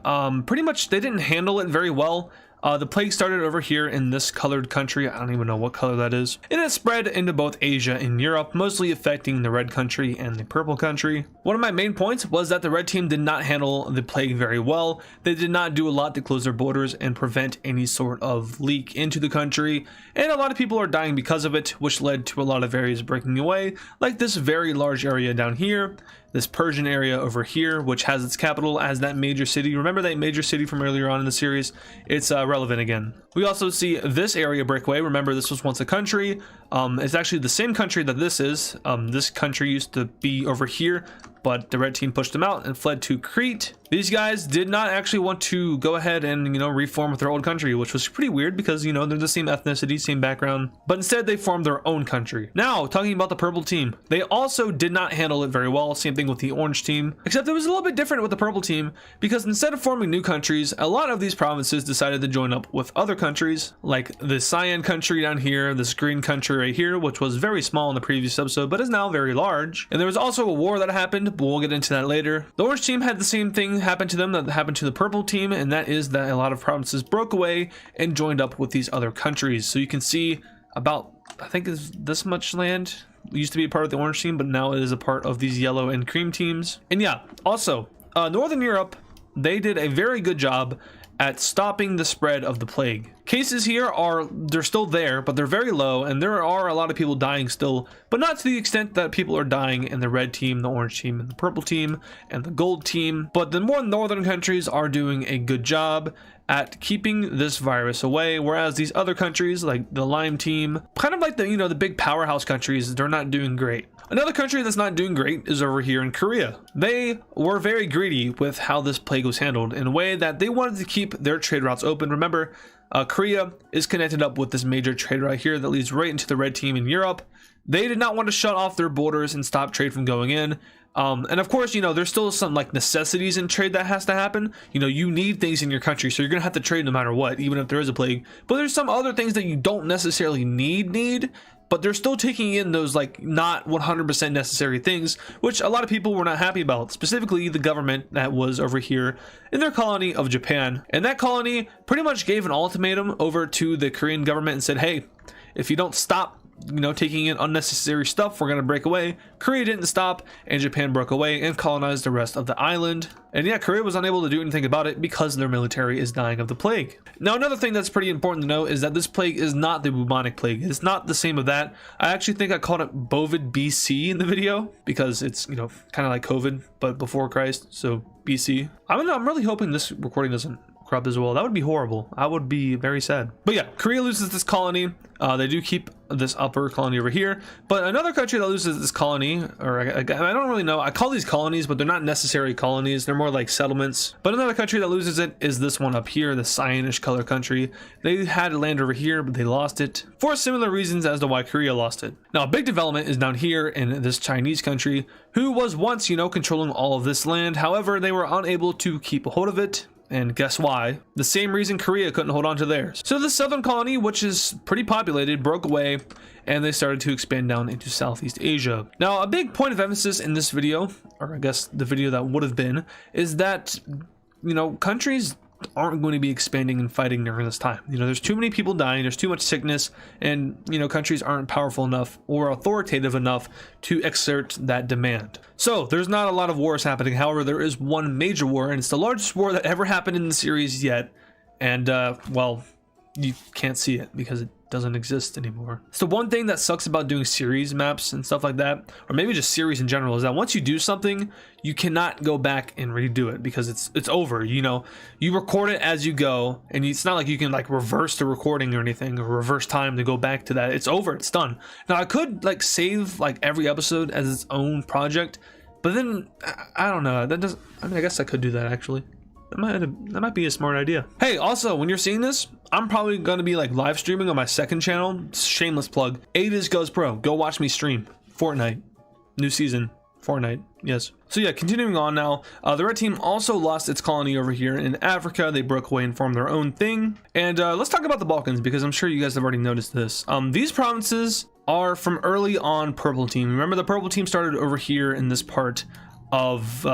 pretty much they didn't handle it very well. The plague started over here in this colored country. I don't even know what color that is. And it spread into both Asia and Europe, mostly affecting the red country and the purple country. One of my main points was that the red team did not handle the plague very well. They did not do a lot to close their borders and prevent any sort of leak into the country. And a lot of people are dying because of it, which led to a lot of areas breaking away, like this very large area down here. This Persian area over here, which has its capital as that major city. Remember that major city from earlier on in the series? It's relevant again. We also see this area break away. Remember, this was once a country. It's actually the same country that this is. This country used to be over here, but the red team pushed them out and fled to Crete. These guys did not actually want to go ahead and, you know, reform with their old country, which was pretty weird because, you know, they're the same ethnicity, same background, but instead they formed their own country. Now, talking about the purple team, they also did not handle it very well. Same thing with the orange team, except it was a little bit different with the purple team because instead of forming new countries, a lot of these provinces decided to join up with other countries, like the cyan country down here, this green country right here, which was very small in the previous episode, but is now very large. And there was also a war that happened, but we'll get into that later. The orange team had the same thing happen to them that happened to the purple team, and that is that a lot of provinces broke away and joined up with these other countries. So you can see about, I think is this much land used to be a part of the orange team, but now it is a part of these yellow and cream teams. And yeah, also Northern Europe, they did a very good job at stopping the spread of the plague. Cases here they're still there, but they're very low, and there are a lot of people dying still, but not to the extent that people are dying in the red team, the orange team, and the purple team, and the gold team. But the more northern countries are doing a good job at keeping this virus away, whereas these other countries, like the lime team, kind of like the, you know, the big powerhouse countries, they're not doing great. Another country that's not doing great is over here in Korea. They were very greedy with how this plague was handled in a way that they wanted to keep their trade routes open. Remember, Korea is connected up with this major trade route here that leads right into the red team in Europe. They did not want to shut off their borders and stop trade from going in. And of course, you know, there's still some like necessities in trade that has to happen. You know, you need things in your country, so you're gonna have to trade no matter what, even if there is a plague. But there's some other things that you don't necessarily need, but they're still taking in those like not 100% necessary things, which a lot of people were not happy about, specifically the government that was over here in their colony of Japan. And that colony pretty much gave an ultimatum over to the Korean government and said, hey, if you don't stop, you know, taking in unnecessary stuff, we're gonna break away. Korea didn't stop, and Japan broke away and colonized the rest of the island. And yeah, Korea was unable to do anything about it because their military is dying of the plague. Now, another thing that's pretty important to know is that this plague is not the bubonic plague. It's not the same of that. I actually think I called it Bovid BC in the video because it's, you know, kind of like COVID, but before Christ, so BC. I'm really hoping this recording doesn't corrupt as well. That would be horrible. I would be very sad. But yeah, Korea loses this colony. They do keep this upper colony over here, but another country that loses this colony, or I don't really know, I call these colonies, but they're not necessarily colonies, they're more like settlements. But another country that loses it is this one up here, the cyanish color country. They had land over here, but they lost it for similar reasons as to why Korea lost it. Now, a big development is down here in this Chinese country, who was once, you know, controlling all of this land. However, they were unable to keep a hold of it. And guess why? The same reason Korea couldn't hold on to theirs. So the southern colony, which is pretty populated, broke away, and they started to expand down into Southeast Asia. Now, a big point of emphasis in this video, or I guess the video that would have been, is that, you know, countries aren't going to be expanding and fighting during this time. You know, there's too many people dying, there's too much sickness, and, you know, countries aren't powerful enough or authoritative enough to exert that demand. So there's not a lot of wars happening. However, there is one major war, and it's the largest war that ever happened in the series yet. And well, you can't see it because it doesn't exist anymore. So one thing that sucks about doing series maps and stuff like that, or maybe just series in general, is that once you do something, you cannot go back and redo it because it's over. You know, you record it as you go, and it's not like you can like reverse the recording or anything, or reverse time to go back to that. It's over, it's done. Now, I could like save like every episode as its own project, but then I don't know, that doesn't, I mean, I guess I could do that actually. That might be a smart idea. Hey, also, when you're seeing this, I'm probably going to be like live streaming on my second channel. Shameless plug. AdizzPro. Go watch me stream. Fortnite. New season. Fortnite, yes. So yeah, continuing on now, the red team also lost its colony over here in Africa. They broke away and formed their own thing. And let's talk about the Balkans, because I'm sure you guys have already noticed this. These provinces are from early on purple team. Remember, the purple team started over here in this part of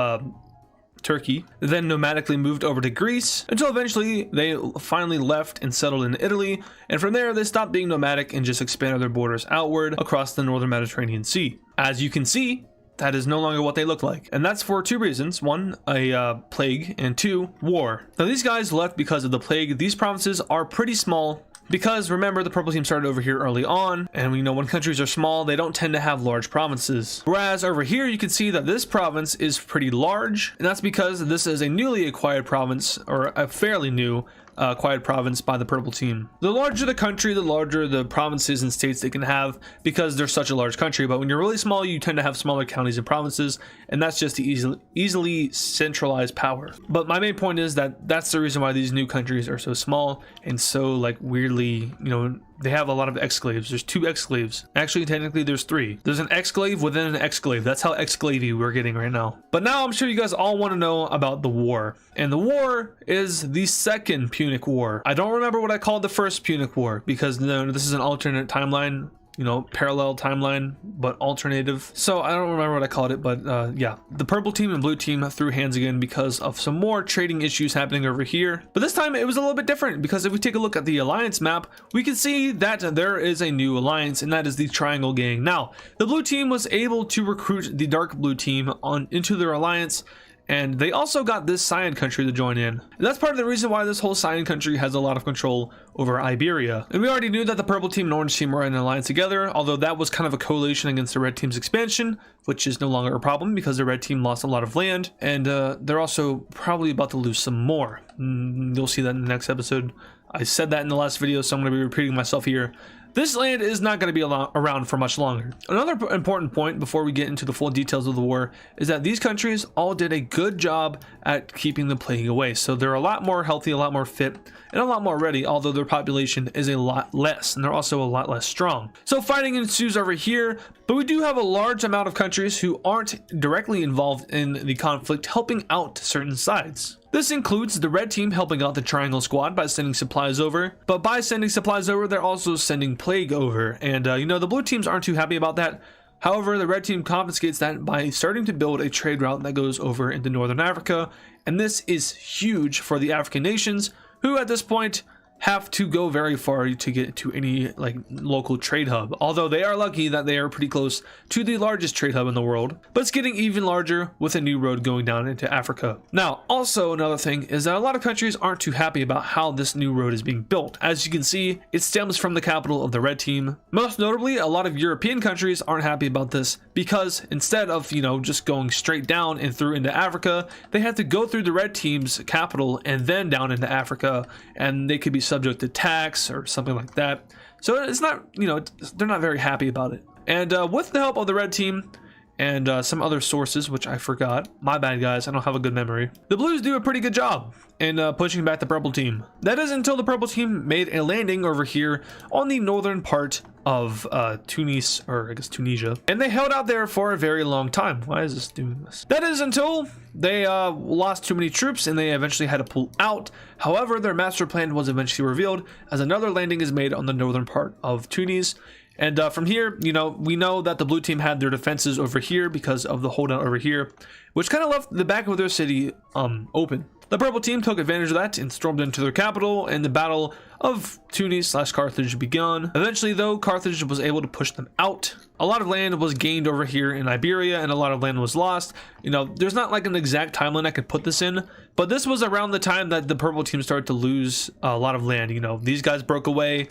Turkey, then nomadically moved over to Greece until eventually they finally left and settled in Italy, and from there they stopped being nomadic and just expanded their borders outward across the northern Mediterranean Sea. As you can see, that is no longer what they look like, and that's for two reasons. One, a plague, and two, war. Now these guys left because of the plague. These provinces are pretty small, because remember, the purple team started over here early on, and we know when countries are small, they don't tend to have large provinces. Whereas over here, you can see that this province is pretty large, and that's because this is a newly acquired province, or a fairly new acquired province by the purple team. The larger the country, the larger the provinces and states they can have, because they're such a large country. But when you're really small, you tend to have smaller counties and provinces, and that's just the easily centralized power. But my main point is that that's the reason why these new countries are so small and so like weirdly, you know, they have a lot of exclaves. There's 2 exclaves. Actually, technically, there's 3. There's an exclave within an exclave. That's how exclavey we're getting right now. But now I'm sure you guys all want to know about the war. And the war is the second Punic War. I don't remember what I called the first Punic War, because this is an alternate timeline. You know, parallel timeline, but alternative. So I don't remember what I called it, but yeah. The purple team and blue team threw hands again because of some more trading issues happening over here. But this time it was a little bit different, because if we take a look at the alliance map, we can see that there is a new alliance, and that is the Triangle Gang. Now, the blue team was able to recruit the dark blue team into their alliance, and they also got this cyan country to join in. And that's part of the reason why this whole cyan country has a lot of control over Iberia. And we already knew that the purple team and orange team were in an alliance together, although that was kind of a coalition against the red team's expansion, which is no longer a problem because the red team lost a lot of land, and they're also probably about to lose some more. You'll see that in the next episode. I said that in the last video, so I'm going to be repeating myself here. This land is not going to be around for much longer. Another important point before we get into the full details of the war is that these countries all did a good job at keeping the plague away. So they're a lot more healthy, a lot more fit, and a lot more ready, although their population is a lot less, and they're also a lot less strong. So fighting ensues over here, but we do have a large amount of countries who aren't directly involved in the conflict helping out certain sides. This includes the red team helping out the Triangle Squad by sending supplies over, but by sending supplies over, they're also sending plague over, and you know, the blue teams aren't too happy about that. However, the red team confiscates that by starting to build a trade route that goes over into northern Africa, and this is huge for the African nations, who at this point have to go very far to get to any like local trade hub, although they are lucky that they are pretty close to the largest trade hub in the world, but it's getting even larger with a new road going down into Africa. Now, also another thing is that a lot of countries aren't too happy about how this new road is being built. As you can see, it stems from the capital of the red team. Most notably, a lot of European countries aren't happy about this because instead of, you know, just going straight down and through into Africa, they have to go through the red team's capital and then down into Africa, and they could be subject to tax or something like that. So it's not, you know, they're not very happy about it. And with the help of the red team and some other sources, which I forgot, my bad guys, I don't have a good memory, the blues do a pretty good job in pushing back the purple team. That is until the purple team made a landing over here on the northern part of Tunis, or I guess Tunisia, and they held out there for a very long time. Why is this doing this? That is until they lost too many troops and they eventually had to pull out. However, their master plan was eventually revealed as another landing is made on the northern part of Tunis. And from here, you know, we know that the blue team had their defenses over here because of the holdout over here, which kind of left the back of their city open. The purple team took advantage of that and stormed into their capital, and the battle of Tunis/Carthage began. Eventually, though, Carthage was able to push them out. A lot of land was gained over here in Iberia, and a lot of land was lost. You know, there's not like an exact timeline I could put this in, but this was around the time that the purple team started to lose a lot of land. You know, these guys broke away.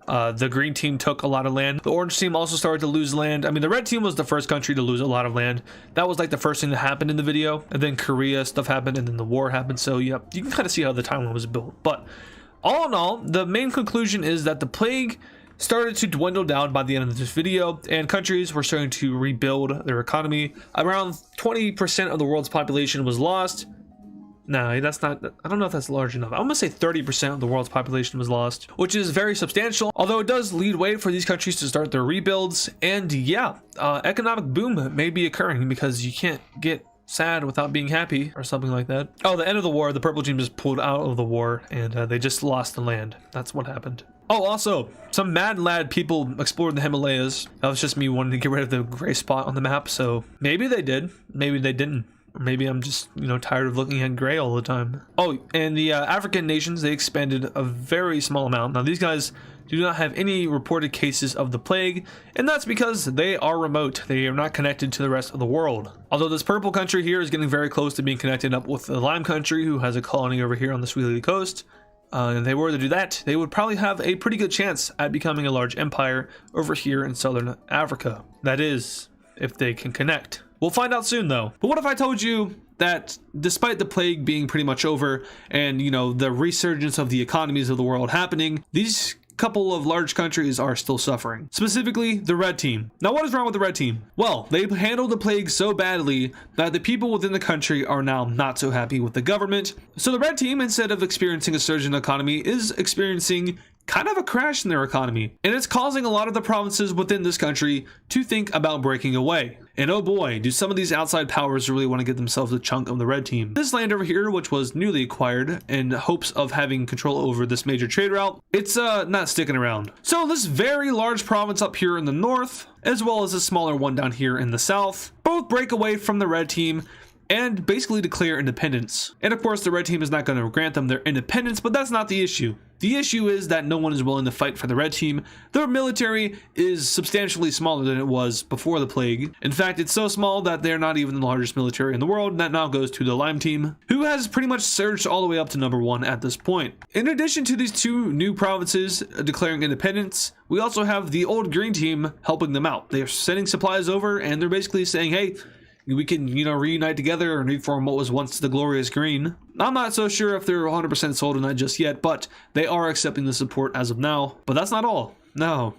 The green team took a lot of land. The orange team also started to lose land. I mean, the red team was the first country to lose a lot of land. That was like the first thing that happened in the video. And then Korea stuff happened, and then the war happened. So yeah, you can kind of see how the timeline was built. But all in all, the main conclusion is that the plague started to dwindle down by the end of this video, and countries were starting to rebuild their economy. Around 20% of the world's population was lost. No, that's not, I don't know if that's large enough. I'm gonna say 30% of the world's population was lost, which is very substantial, although it does lead way for these countries to start their rebuilds. And yeah, economic boom may be occurring because you can't get sad without being happy or something like that. Oh, the end of the war, the purple team just pulled out of the war and they just lost the land. That's what happened. Oh, also, some mad lad people explored the Himalayas. That was just me wanting to get rid of the gray spot on the map, so maybe they did, maybe they didn't. Or maybe I'm just, tired of looking at gray all the time. Oh, and the African nations, they expanded a very small amount. Now, these guys do not have any reported cases of the plague, and that's because they are remote. They are not connected to the rest of the world. Although this purple country here is getting very close to being connected up with the lime country, who has a colony over here on the Swahili coast. And if they were to do that, they would probably have a pretty good chance at becoming a large empire over here in southern Africa. That is, if they can connect. We'll find out soon though. But what if I told you that despite the plague being pretty much over and, the resurgence of the economies of the world happening, these couple of large countries are still suffering. Specifically, the red team. Now, what is wrong with the red team? Well, they handled the plague so badly that the people within the country are now not so happy with the government. So the red team, instead of experiencing a surge in the economy, is experiencing kind of a crash in their economy. And it's causing a lot of the provinces within this country to think about breaking away. And oh boy, do some of these outside powers really want to get themselves a chunk of the red team. This land over here, which was newly acquired in hopes of having control over this major trade route, it's not sticking around. So this very large province up here in the north, as well as a smaller one down here in the south, both break away from the red team and basically declare independence. And of course, the red team is not going to grant them their independence, but that's not the issue. The issue is that no one is willing to fight for the red team. Their military is substantially smaller than it was before the plague. In fact, it's so small that they're not even the largest military in the world, and that now goes to the lime team, who has pretty much surged all the way up to #1 at this point. In addition to these two new provinces declaring independence, we also have the old green team helping them out. They're sending supplies over, and they're basically saying, hey, we can, reunite together and reform what was once the glorious green. I'm not so sure if they're 100% sold on that just yet, but they are accepting the support as of now. But that's not all. No.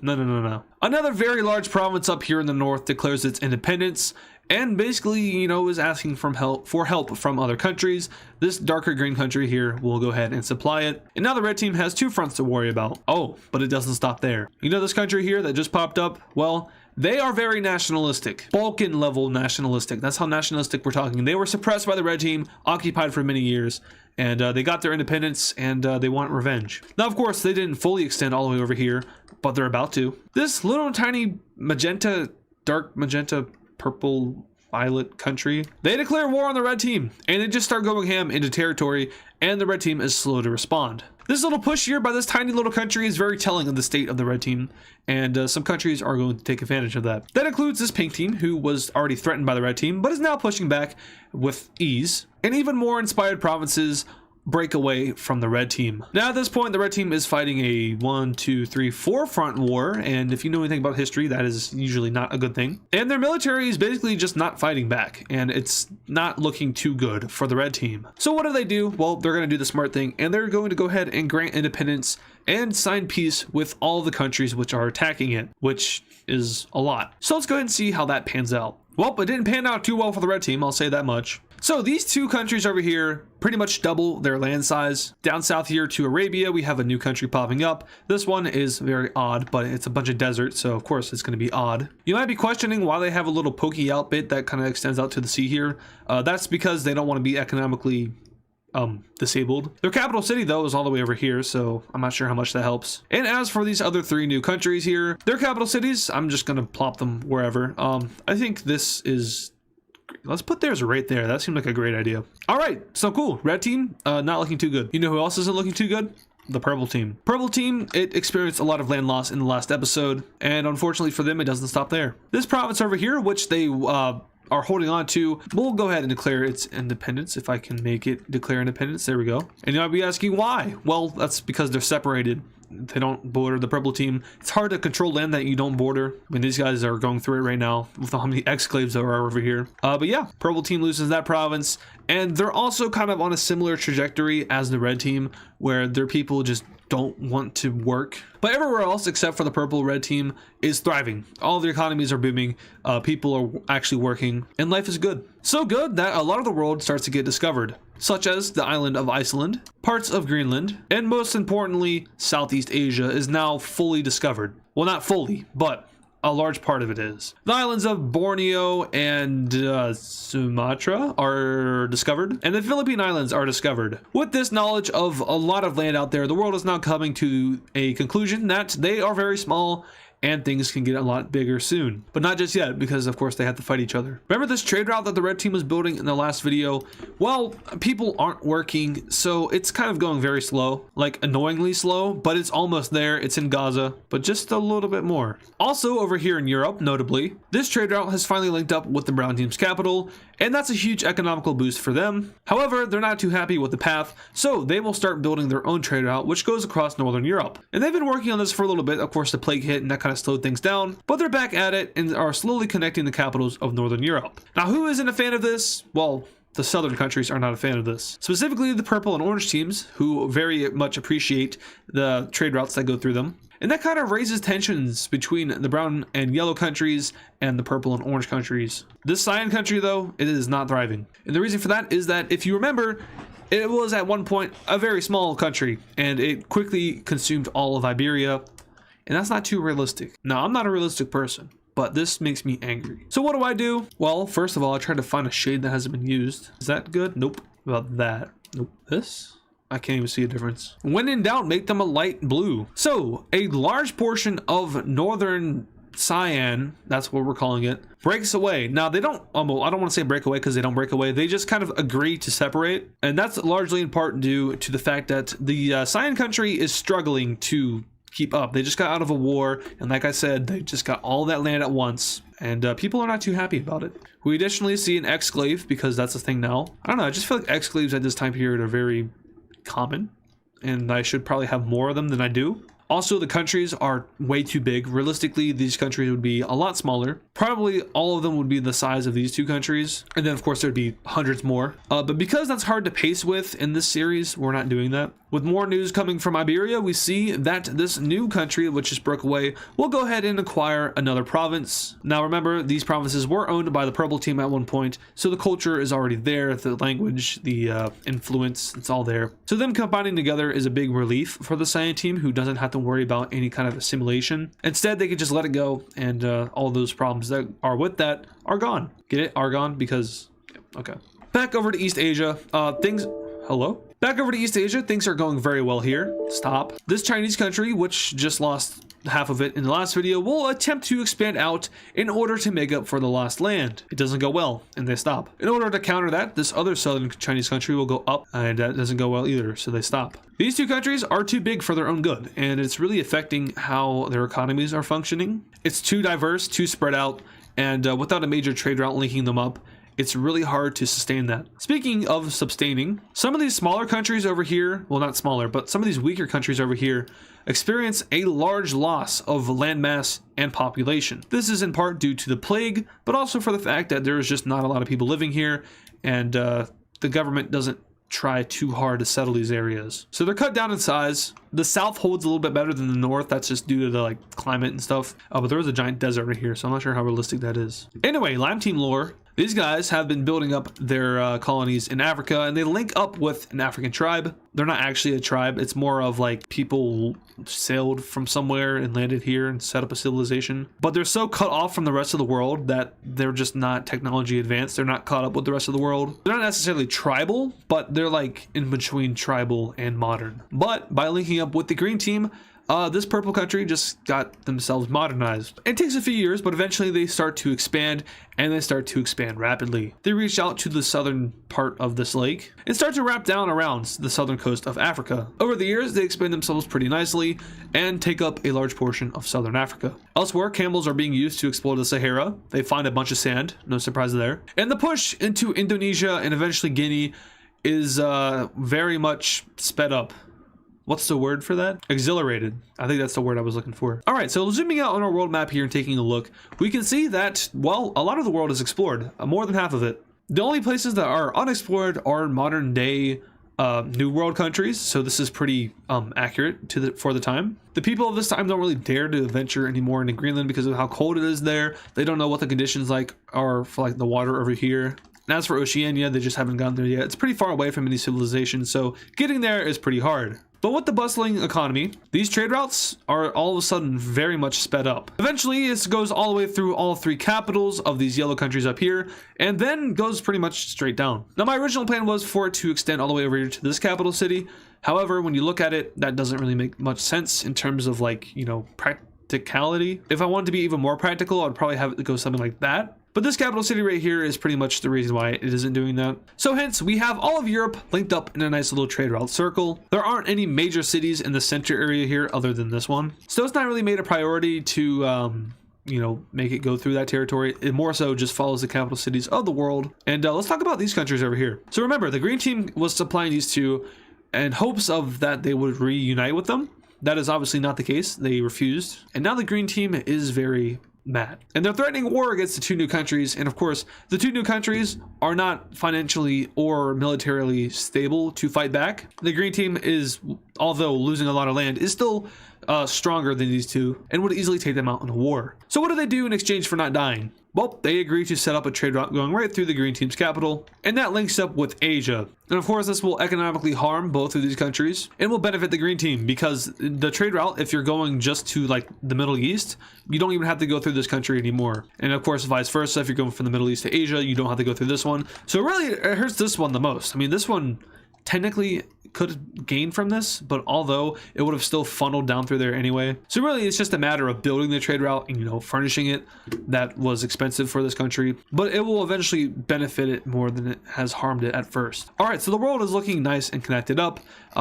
Another very large province up here in the north declares its independence and basically, is asking for help from other countries. This darker green country here will go ahead and supply it. And now the red team has two fronts to worry about. Oh, but it doesn't stop there. This country here that just popped up? Well, they are very nationalistic, Balkan level nationalistic. That's how nationalistic we're talking. They were suppressed by the red team, occupied for many years, and they got their independence and they want revenge. Now, of course, they didn't fully extend all the way over here, but they're about to. This little tiny magenta, dark magenta, purple, violet country, they declare war on the red team and they just start going ham into territory, and the red team is slow to respond. This little push here by this tiny little country is very telling of the state of the red team, and some countries are going to take advantage of that. That includes this pink team, who was already threatened by the red team, but is now pushing back with ease, and even more inspired provinces break away from the red team. Now at this point, the red team is fighting a 1, 2, 3, 4 front war, and if you know anything about history, that is usually not a good thing. And their military is basically just not fighting back, and it's not looking too good for the red team. So what do? Well, they're going to do the smart thing, and they're going to go ahead and grant independence and sign peace with all the countries which are attacking it, which is a lot. So let's go ahead and see how that pans out. Well, it didn't pan out too well for the red team, I'll say that much. So these two countries over here pretty much double their land size. Down south here to Arabia, we have a new country popping up. This one is very odd, but it's a bunch of desert, so of course it's going to be odd. You might be questioning why they have a little pokey out bit that kind of extends out to the sea here. That's because they don't want to be economically disabled. Their capital city though is all the way over here, so I'm not sure how much that helps. And as for these other three new countries here, their capital cities, I'm just gonna plop them wherever. I think this is, let's put theirs right there. That seemed like a great idea. All right, so cool. Red team, not looking too good. You know who else isn't looking too good? The purple team. Purple team, it experienced a lot of land loss in the last episode, and unfortunately for them, it doesn't stop there. This province over here, which they are holding on to, we'll go ahead and declare its independence if I can make it declare independence. There we go. And you might be asking why? Well, that's because they're separated. They don't border the purple team. It's hard to control land that you don't border. I mean, these guys are going through it right now with how many exclaves there are over here. But yeah, purple team loses that province, and they're also kind of on a similar trajectory as the red team, where their people just don't want to work. But everywhere else except for the purple red team is thriving. All the economies are booming, people are actually working, and life is good. So good that a lot of the world starts to get discovered, such as the island of Iceland, parts of Greenland, and most importantly, Southeast Asia is now fully discovered. Well, not fully, but a large part of it is. The islands of Borneo and Sumatra are discovered, and the Philippine Islands are discovered. With this knowledge of a lot of land out there, the world is now coming to a conclusion that they are very small and things can get a lot bigger soon. But not just yet, because of course they have to fight each other. Remember this trade route that the red team was building in the last video? Well, people aren't working, so it's kind of going very slow, like annoyingly slow, but it's almost there. It's in Gaza, but just a little bit more. Also over here in Europe, notably, this trade route has finally linked up with the brown team's capital, and that's a huge economical boost for them. However, they're not too happy with the path, so they will start building their own trade route, which goes across Northern Europe. And they've been working on this for a little bit. Of course, the plague hit and that kind of slowed things down, but they're back at it and are slowly connecting the capitals of Northern Europe. Now, who isn't a fan of this? Well, the southern countries are not a fan of this. Specifically the purple and orange teams, who very much appreciate the trade routes that go through them. And that kind of raises tensions between the brown and yellow countries and the purple and orange countries. This cyan country, though, it is not thriving. And the reason for that is that, if you remember, it was at one point a very small country, and it quickly consumed all of Iberia. And that's not too realistic. Now, I'm not a realistic person, but this makes me angry. So what do? Well, first of all, I tried to find a shade that hasn't been used. Is that good? Nope. About that. Nope. This? I can't even see a difference. When in doubt, make them a light blue. So a large portion of northern cyan, that's what we're calling it, breaks away. Now they don't, I don't want to say break away because they don't break away. They just kind of agree to separate. And that's largely in part due to the fact that the cyan country is struggling to keep up. They just got out of a war, and like I said, they just got all that land at once, and people are not too happy about it. We additionally see an exclave, because that's a thing now. I don't know, I just feel like exclaves at this time period are very common, and I should probably have more of them than I do. Also, the countries are way too big. Realistically, these countries would be a lot smaller. Probably all of them would be the size of these two countries. And then, of course, there'd be hundreds more. But because that's hard to pace with in this series, we're not doing that. With more news coming from Iberia, we see that this new country, which just broke away, will go ahead and acquire another province. Now, remember, these provinces were owned by the purple team at one point, so the culture is already there, the language, the influence, it's all there. So them combining together is a big relief for the cyan team, who doesn't have to worry about any kind of assimilation. Instead, they can just let it go, and all those problems that are with that are gone. Get it? Are gone? Because, okay. Back over to East Asia, hello? Back over to East Asia, things are going very well here. Stop. This Chinese country, which just lost half of it in the last video, will attempt to expand out in order to make up for the lost land. It doesn't go well, and they stop. In order to counter that, this other southern Chinese country will go up, and that doesn't go well either, so they stop. These two countries are too big for their own good, and it's really affecting how their economies are functioning. It's too diverse, too spread out, and without a major trade route linking them up, it's really hard to sustain that. Speaking of sustaining, some of these smaller countries over here, well, not smaller, but some of these weaker countries over here experience a large loss of landmass and population. This is in part due to the plague, but also for the fact that there is just not a lot of people living here, and the government doesn't try too hard to settle these areas. So they're cut down in size. The south holds a little bit better than the north. That's just due to the like climate and stuff. But there is a giant desert right here, so I'm not sure how realistic that is. Anyway, Lime Team lore. These guys have been building up their colonies in Africa, and they link up with an African tribe. They're not actually a tribe. It's more of like people sailed from somewhere and landed here and set up a civilization. But they're so cut off from the rest of the world that they're just not technology advanced. They're not caught up with the rest of the world. They're not necessarily tribal, but they're like in between tribal and modern. But by linking up with the green team, this purple country just got themselves modernized. It takes a few years, but eventually they start to expand, and they start to expand rapidly. They reach out to the southern part of this lake and start to wrap down around the southern coast of Africa. Over the years, they expand themselves pretty nicely and take up a large portion of southern Africa. Elsewhere, camels are being used to explore the Sahara. They find a bunch of sand, no surprise there. And the push into Indonesia and eventually Guinea is very much sped up. What's the word for that? Exhilarated. I think that's the word I was looking for. All right, so zooming out on our world map here and taking a look, we can see that, well, a lot of the world is explored, more than half of it. The only places that are unexplored are modern day New World countries, so this is pretty accurate for the time. The people of this time don't really dare to venture anymore into Greenland because of how cold it is there. They don't know what the conditions like are for like the water over here. And as for Oceania, they just haven't gotten there yet. It's pretty far away from any civilization, so getting there is pretty hard. But with the bustling economy, these trade routes are all of a sudden very much sped up. Eventually, this goes all the way through all 3 capitals of these yellow countries up here, and then goes pretty much straight down. Now, my original plan was for it to extend all the way over here to this capital city. However, when you look at it, that doesn't really make much sense in terms of like, you know, practicality. If I wanted to be even more practical, I'd probably have it go something like that. But this capital city right here is pretty much the reason why it isn't doing that. So hence, we have all of Europe linked up in a nice little trade route circle. There aren't any major cities in the center area here other than this one. So it's not really made a priority to, you know, make it go through that territory. It more so just follows the capital cities of the world. And let's talk about these countries over here. So remember, the green team was supplying these two in hopes of that they would reunite with them. That is obviously not the case. They refused. And now the green team is very mad. And they're threatening war against the 2 new countries. And of course, the 2 new countries are not financially or militarily stable to fight back. The green team is, although losing a lot of land, is still stronger than these 2 and would easily take them out in a war. So what do they do in exchange for not dying? Well, they agree to set up a trade route going right through the green team's capital, and that links up with Asia. And of course, this will economically harm both of these countries and will benefit the green team because the trade route, if you're going just to like the Middle East, you don't even have to go through this country anymore. And of course, vice versa, if you're going from the Middle East to Asia, you don't have to go through this one. So really, it hurts this one the most. I mean, this one technically could gain from this, but although it would have still funneled down through there anyway. So really, it's just a matter of building the trade route and, you know, furnishing it. That was expensive for this country, but it will eventually benefit it more than it has harmed it at first. All right, so the world is looking nice and connected up.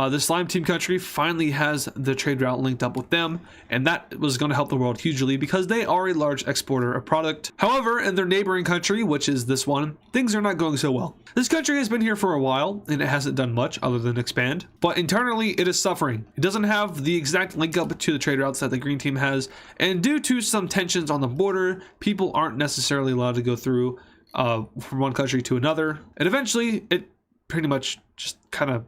This slime team country finally has the trade route linked up with them, and that was going to help the world hugely because they are a large exporter of product. However, in their neighboring country, which is this one, things are not going so well. This country has been here for a while, and it hasn't done much other than expand, but internally it is suffering. It doesn't have the exact link up to the trade routes that the green team has, and due to some tensions on the border, people aren't necessarily allowed to go through from one country to another, and eventually it pretty much just kind of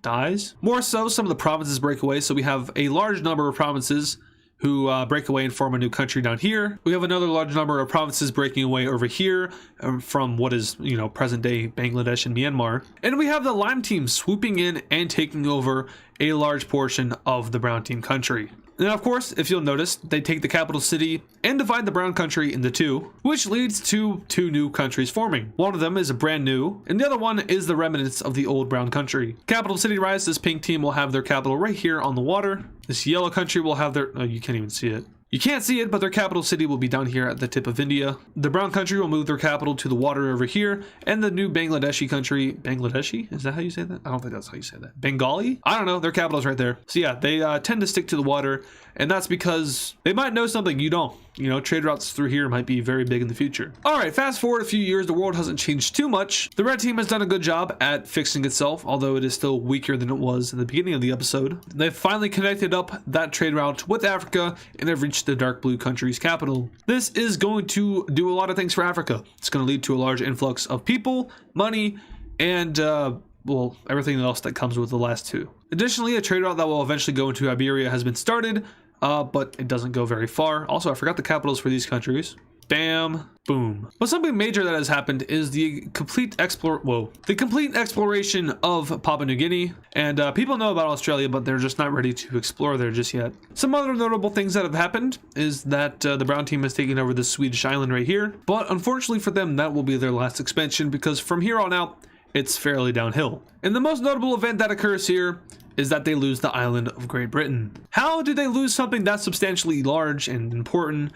dies. More so, some of the provinces break away, so we have a large number of provinces who break away and form a new country down here. We have another large number of provinces breaking away over here from what is, you know, present day Bangladesh and Myanmar. And we have the lime team swooping in and taking over a large portion of the brown team country. And of course, if you'll notice, they take the capital city and divide the brown country into 2, which leads to 2 new countries forming. One of them is a brand new, and the other one is the remnants of the old brown country. Capital city rise, this pink team will have their capital right here on the water. This yellow country will have their, oh, you can't even see it. You can't see it, but their capital city will be down here at the tip of India. The brown country will move their capital to the water over here, and the new Bangladeshi country, Bangladeshi? Is that how you say that? I don't think that's how you say that. Bengali? I don't know, their capital's right there. So yeah, they tend to stick to the water, and that's because they might know something you don't. You know, trade routes through here might be very big in the future. All right, fast forward a few years, the world hasn't changed too much. The red team has done a good job at fixing itself, although it is still weaker than it was in the beginning of the episode. They've finally connected up that trade route with Africa, and they've reached the dark blue country's capital. This is going to do a lot of things for Africa. It's going to lead to a large influx of people, money, and well, everything else that comes with the last 2. Additionally, a trade route that will eventually go into Iberia has been started, but it doesn't go very far. Also, I forgot the capitals for these countries. Bam, boom. But something major that has happened is the complete exploration of Papua New Guinea. And people know about Australia, but they're just not ready to explore there just yet. Some other notable things that have happened is that the brown team has taken over this Swedish island right here. But unfortunately for them, that will be their last expansion because from here on out, it's fairly downhill. And the most notable event that occurs here is that they lose the island of Great Britain. How do they lose something that's substantially large and important?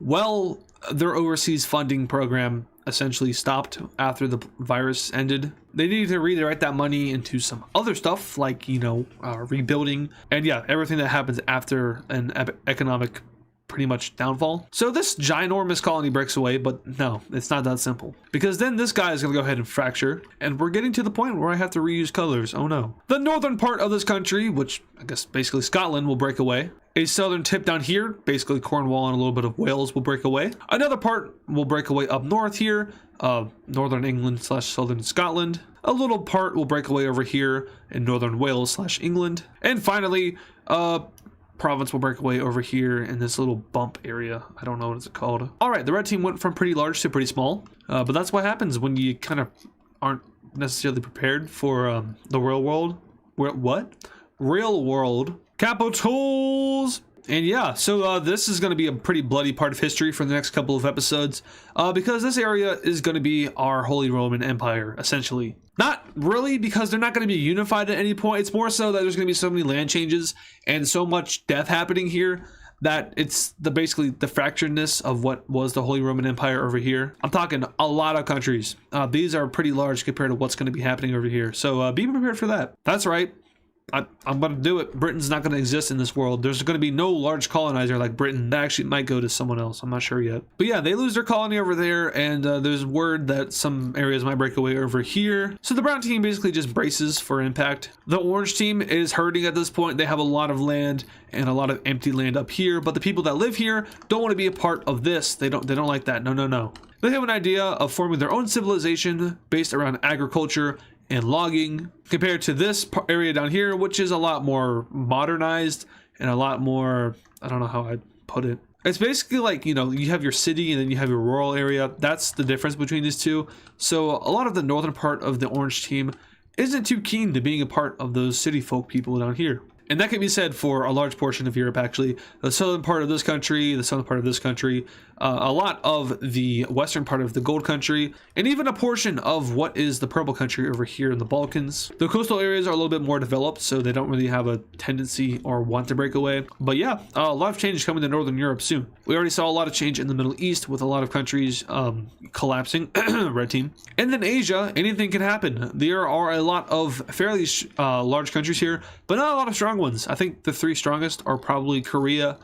Well, their overseas funding program essentially stopped after the virus ended. They needed to redirect that money into some other stuff like, you know, rebuilding and yeah, everything that happens after an economic pretty much downfall. So this ginormous colony breaks away, but no, it's not that simple. Because then this guy is going to go ahead and fracture, and we're getting to the point where I have to reuse colors. Oh no. The northern part of this country, which I guess basically Scotland, will break away. A southern tip down here, basically Cornwall and a little bit of Wales, will break away. Another part will break away up north here, northern England / southern Scotland. A little part will break away over here in northern Wales / England. And finally, province will break away over here in this little bump area. I don't know what it's called. All right, the red team went from pretty large to pretty small, but that's what happens when you kind of aren't necessarily prepared for the real world. What? Real world capitals. And yeah, so this is going to be a pretty bloody part of history for the next couple of episodes, because this area is going to be our Holy Roman Empire, essentially. Not really, because they're not going to be unified at any point. It's more so that there's going to be so many land changes and so much death happening here that it's basically the fracturedness of what was the Holy Roman Empire over here. I'm talking a lot of countries. These are pretty large compared to what's going to be happening over here. So be prepared for that. That's right. I'm going to do it. Britain's not going to exist in this world. There's going to be no large colonizer like Britain. That actually might go to someone else. I'm not sure yet. But yeah, they lose their colony over there, and there's word that some areas might break away over here. So the brown team basically just braces for impact. The orange team is hurting at this point. They have a lot of land and a lot of empty land up here, but the people that live here don't want to be a part of this. They don't like that. No. They have an idea of forming their own civilization based around agriculture and logging, compared to this area down here, which is a lot more modernized and a lot more, I don't know how I'd put it. It's basically like, you know, you have your city and then you have your rural area. That's the difference between these two. So a lot of the northern part of the orange team isn't too keen to being a part of those city folk people down here. And that can be said for a large portion of Europe, actually. The southern part of this country, the southern part of this country, a lot of the western part of the gold country, and even a portion of what is the purple country over here in the Balkans. The coastal areas are a little bit more developed, so they don't really have a tendency or want to break away. But yeah, a lot of change is coming to Northern Europe soon. We already saw a lot of change in the Middle East with a lot of countries collapsing, red team. And then Asia, anything can happen. There are a lot of fairly large countries here, but not a lot of strong ones. I think the three strongest are probably Korea,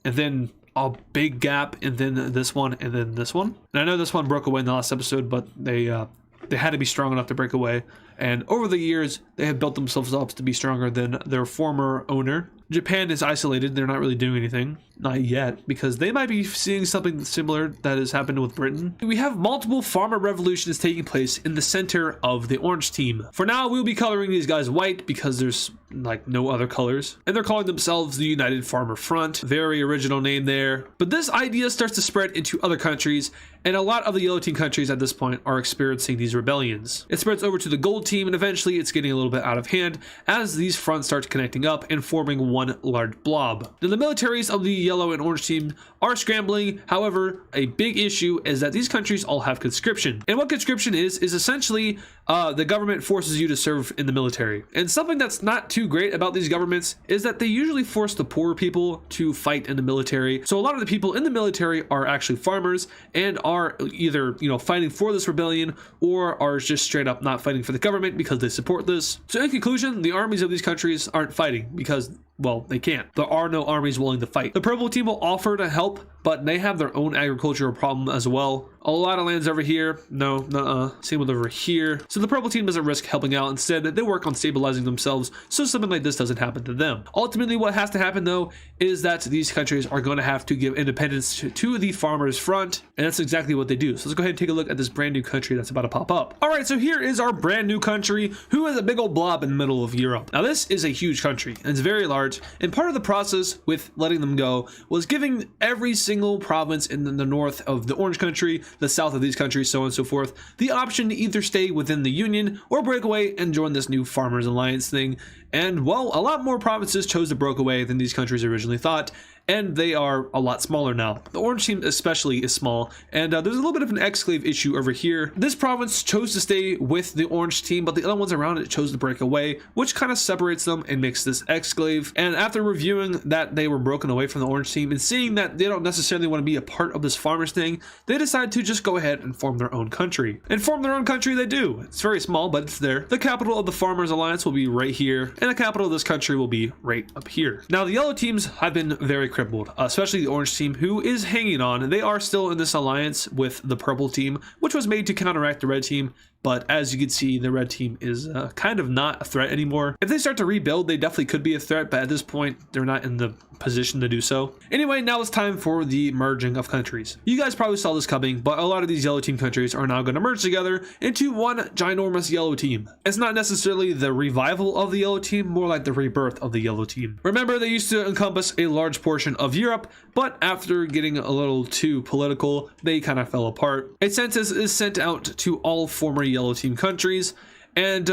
and then a big gap, and then this one, and then this one. And I know this one broke away in the last episode, but they had to be strong enough to break away. And over the years, they have built themselves up to be stronger than their former owner. Japan is isolated. They're not really doing anything. Not yet, because they might be seeing something similar that has happened with Britain. We have multiple farmer revolutions taking place in the center of the orange team. For now, we'll be coloring these guys white because there's like no other colors. And they're calling themselves the United Farmer Front. Very original name there. But this idea starts to spread into other countries, and a lot of the yellow team countries at this point are experiencing these rebellions. It spreads over to the gold team, and eventually it's getting a little bit out of hand as these fronts start connecting up and forming one large blob. Now the militaries of the yellow and orange team are scrambling. However, a big issue is that these countries all have conscription. And what conscription is essentially the government forces you to serve in the military. And something that's not too great about these governments is that they usually force the poor people to fight in the military. So a lot of the people in the military are actually farmers and are either, you know, fighting for this rebellion or are just straight up not fighting for the government because they support this. So in conclusion, the armies of these countries aren't fighting because, well, they can't. There are no armies willing to fight. The purple team will offer to help, but they have their own agricultural problem as well. A lot of lands over here. No, same with over here. So the purple team doesn't risk helping out. Instead, they work on stabilizing themselves so something like this doesn't happen to them. Ultimately, what has to happen though is that these countries are going to have to give independence to the farmers front, and that's exactly what they do. So let's go ahead and take a look at this brand new country that's about to pop up. All right, so here is our brand new country who is a big old blob in the middle of Europe. Now this is a huge country and it's very large, and part of the process with letting them go was giving every single province in the north of the orange country, the south of these countries, so on and so forth, the option to either stay within the union or break away and join this new farmers alliance thing. And well, a lot more provinces chose to break away than these countries originally thought, and they are a lot smaller now. The orange team especially is small, and there's a little bit of an exclave issue over here. This province chose to stay with the orange team, but the other ones around it chose to break away, which kind of separates them and makes this exclave. And after reviewing that they were broken away from the orange team and seeing that they don't necessarily want to be a part of this farmers thing, they decide to just go ahead and form their own country. And form their own country they do. It's very small, but it's there. The capital of the farmers alliance will be right here, and the capital of this country will be right up here. Now the yellow teams have been very crippled, especially the orange team, who is hanging on. They are still in this alliance with the purple team, which was made to counteract the red team. But as you can see, the red team is kind of not a threat anymore. If they start to rebuild, they definitely could be a threat, but at this point, they're not in the position to do so. Anyway, now it's time for the merging of countries. You guys probably saw this coming, but a lot of these yellow team countries are now going to merge together into one ginormous yellow team. It's not necessarily the revival of the yellow team, more like the rebirth of the yellow team. Remember, they used to encompass a large portion of Europe, but after getting a little too political, they kind of fell apart. A census is sent out to all former yellow team countries, and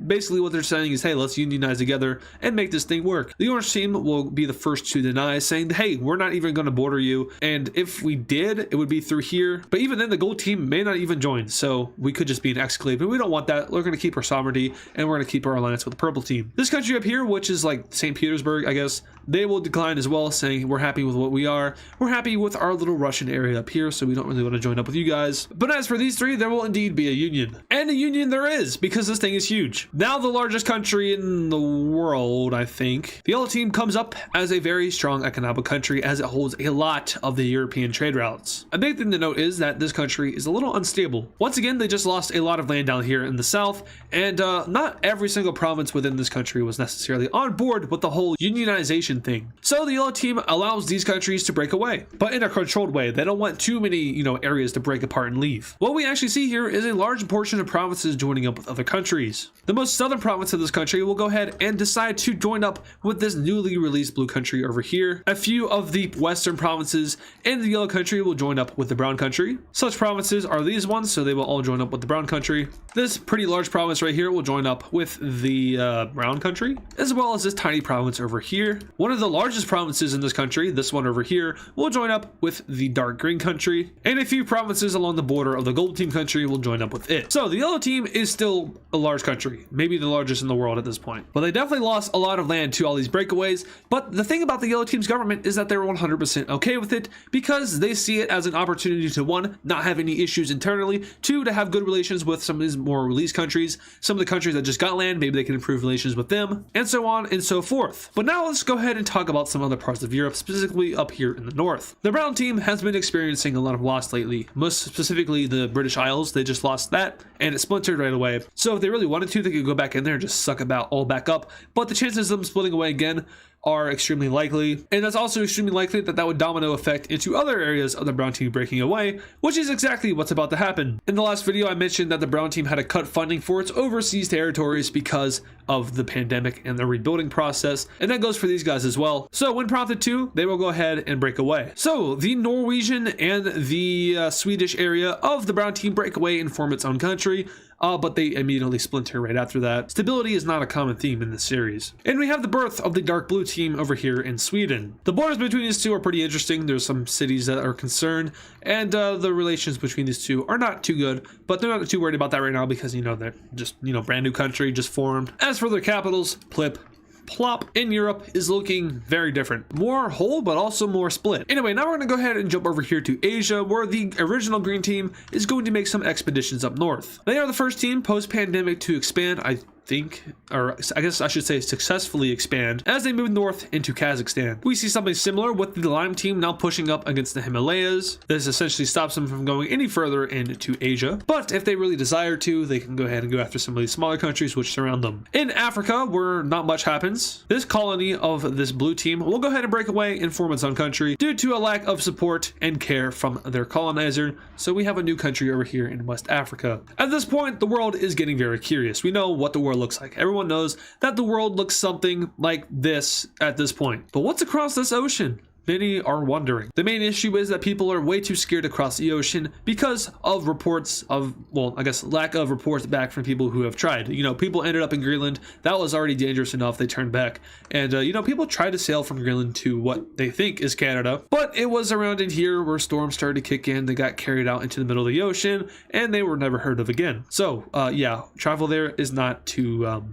basically what they're saying is, hey, let's unionize together and make this thing work. The orange team will be the first to deny, saying, hey, we're not even going to border you, and if we did, it would be through here. But even then, the gold team may not even join, so we could just be an exclave, but we don't want that. We're going to keep our sovereignty, and we're going to keep our alliance with the purple team. This country up here, which is like St. Petersburg, I guess, they will decline as well, saying we're happy with what we are. We're happy with our little Russian area up here, so we don't really want to join up with you guys. But as for these three, there will indeed be a union. And a union there is, because this thing is huge. Now the largest country in the world, I think. The yellow team comes up as a very strong economic country, as it holds a lot of the European trade routes. A big thing to note is that this country is a little unstable. Once again, they just lost a lot of land down here in the south, and not every single province within this country was necessarily on board with the whole unionization thing. So the yellow team allows these countries to break away, but in a controlled way. They don't want too many, areas to break apart and leave. What we actually see here is a large portion of provinces joining up with other countries. The most southern province of this country will go ahead and decide to join up with this newly released blue country over here. A few of the western provinces in the yellow country will join up with the brown country. Such provinces are these ones, so they will all join up with the brown country. This pretty large province right here will join up with the brown country, as well as this tiny province over here. One of the largest provinces in this country, this one over here, will join up with the dark green country, and a few provinces along the border of the gold team country will join up with it. So the yellow team is still a large country, maybe the largest in the world at this point. But they definitely lost a lot of land to all these breakaways. But the thing about the yellow team's government is that they're 100% okay with it, because they see it as an opportunity to, one, not have any issues internally, two, to have good relations with some of these more released countries, some of the countries that just got land, maybe they can improve relations with them, and so on and so forth. But now let's go ahead and talk about some other parts of Europe, specifically up here in the north. The brown team has been experiencing a lot of loss lately, most specifically the British Isles. They just lost that, and it splintered right away. So if they really wanted to, they could go back in there and just suck about all back up, but the chances of them splitting away again are extremely likely, and that's also extremely likely that that would domino effect into other areas of the brown team breaking away, which is exactly what's about to happen. In the last video, I mentioned that the brown team had to cut funding for its overseas territories because of the pandemic and the rebuilding process, and that goes for these guys as well. So when prompted to, they will go ahead and break away. So the Norwegian and the Swedish area of the brown team break away and form its own country, but they immediately splinter right after that. Stability is not a common theme in this series. And we have the birth of the dark blue team over here in Sweden. The borders between these two are pretty interesting. There's some cities that are concerned, and the relations between these two are not too good, but they're not too worried about that right now because, they're just, brand new country, just formed. As for their capitals, Plip, Plop in Europe is looking very different. More whole, but also more split. Anyway, now we're going to go ahead and jump over here to Asia, where the original green team is going to make some expeditions up north. They are the first team post-pandemic to expand, I think, or I guess I should say successfully expand, as they move north into Kazakhstan. We see something similar with the Lime team now pushing up against the Himalayas. This essentially stops them from going any further into Asia, but if they really desire to, they can go ahead and go after some of these smaller countries which surround them. In Africa, where not much happens, this colony of this blue team will go ahead and break away and form its own country due to a lack of support and care from their colonizer, so we have a new country over here in West Africa. At this point, the world is getting very curious. We know what the world looks like. Everyone knows that the world looks something like this at this point. But what's across this ocean? Many are wondering. The main issue is that people are way too scared to cross the ocean because of reports of, well, I guess lack of reports back from people who have tried. People ended up in Greenland. That was already dangerous enough. They turned back. And, people tried to sail from Greenland to what they think is Canada. But it was around in here where storms started to kick in. They got carried out into the middle of the ocean and they were never heard of again. So, yeah, travel there is not too...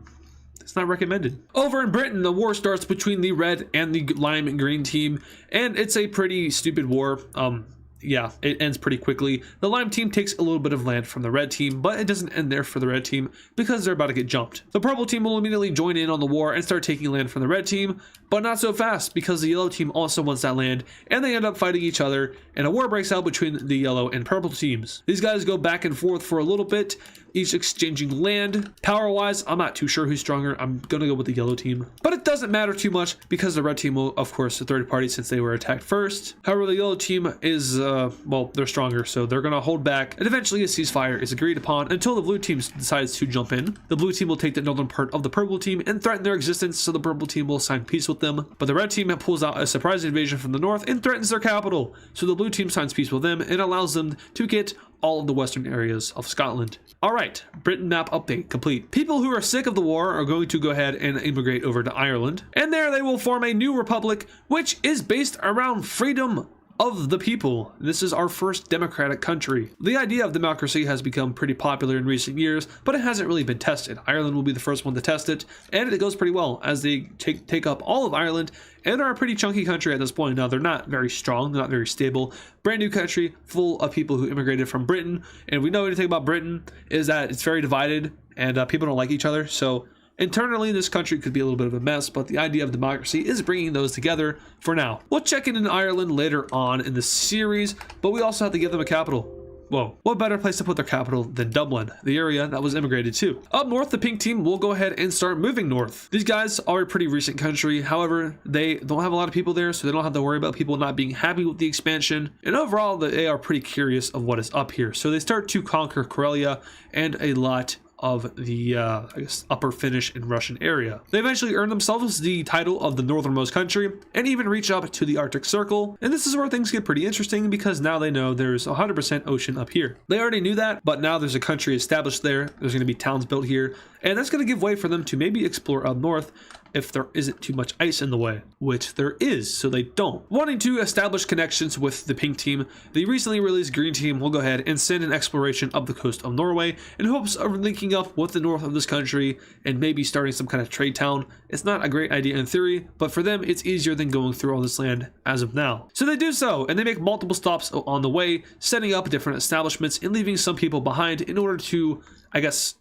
It's not recommended. Over in Britain, the war starts between the red and the lime and green team, and it's a pretty stupid war. yeah, it ends pretty quickly. The lime team takes a little bit of land from the red team, but it doesn't end there for the red team because they're about to get jumped. The purple team will immediately join in on the war and start taking land from the red team, but not so fast because the yellow team also wants that land, and they end up fighting each other, and a war breaks out between the yellow and purple teams. These guys go back and forth for a little bit, each exchanging land. Power-wise, I'm not too sure who's stronger. I'm gonna go with the yellow team, but it doesn't matter too much because the red team will, of course, the third party since they were attacked first. However, the yellow team is, well, they're stronger, so they're gonna hold back, and eventually a ceasefire is agreed upon until the blue team decides to jump in. The blue team will take the northern part of the purple team and threaten their existence, so the purple team will sign peace with them. But the red team pulls out a surprise invasion from the north and threatens their capital, so the blue team signs peace with them and allows them to get all of the western areas of Scotland. Alright, Britain map update complete. People who are sick of the war are going to go ahead and immigrate over to Ireland, and there they will form a new republic which is based around freedom of the people. This is our first democratic country. The idea of democracy has become pretty popular in recent years, but it hasn't really been tested. Ireland will be the first one to test it, and it goes pretty well as they take up all of Ireland and are a pretty chunky country at this point. Now, they're not very strong, they're not very stable. Brand new country full of people who immigrated from Britain, and we know anything about Britain is that it's very divided and people don't like each other, so internally, this country could be a little bit of a mess, but the idea of democracy is bringing those together for now. We'll check in Ireland later on in the series, but we also have to give them a capital. Whoa, what better place to put their capital than Dublin, the area that was immigrated to? Up north, the pink team will go ahead and start moving north. These guys are a pretty recent country. However, they don't have a lot of people there, so they don't have to worry about people not being happy with the expansion. And overall, they are pretty curious of what is up here. So they start to conquer Karelia and a lot of the, I guess, upper Finnish and Russian area. They eventually earn themselves the title of the northernmost country and even reach up to the Arctic Circle. And this is where things get pretty interesting because now they know there's 100% ocean up here. They already knew that, but now there's a country established there. There's going to be towns built here, and that's going to give way for them to maybe explore up north if there isn't too much ice in the way, which there is, so they don't. Wanting to establish connections with the pink team, the recently released green team will go ahead and send an exploration up the coast of Norway in hopes of linking up with the north of this country and maybe starting some kind of trade town. It's not a great idea in theory, but for them it's easier than going through all this land as of now. So they do so, and they make multiple stops on the way, setting up different establishments and leaving some people behind in order to, I guess,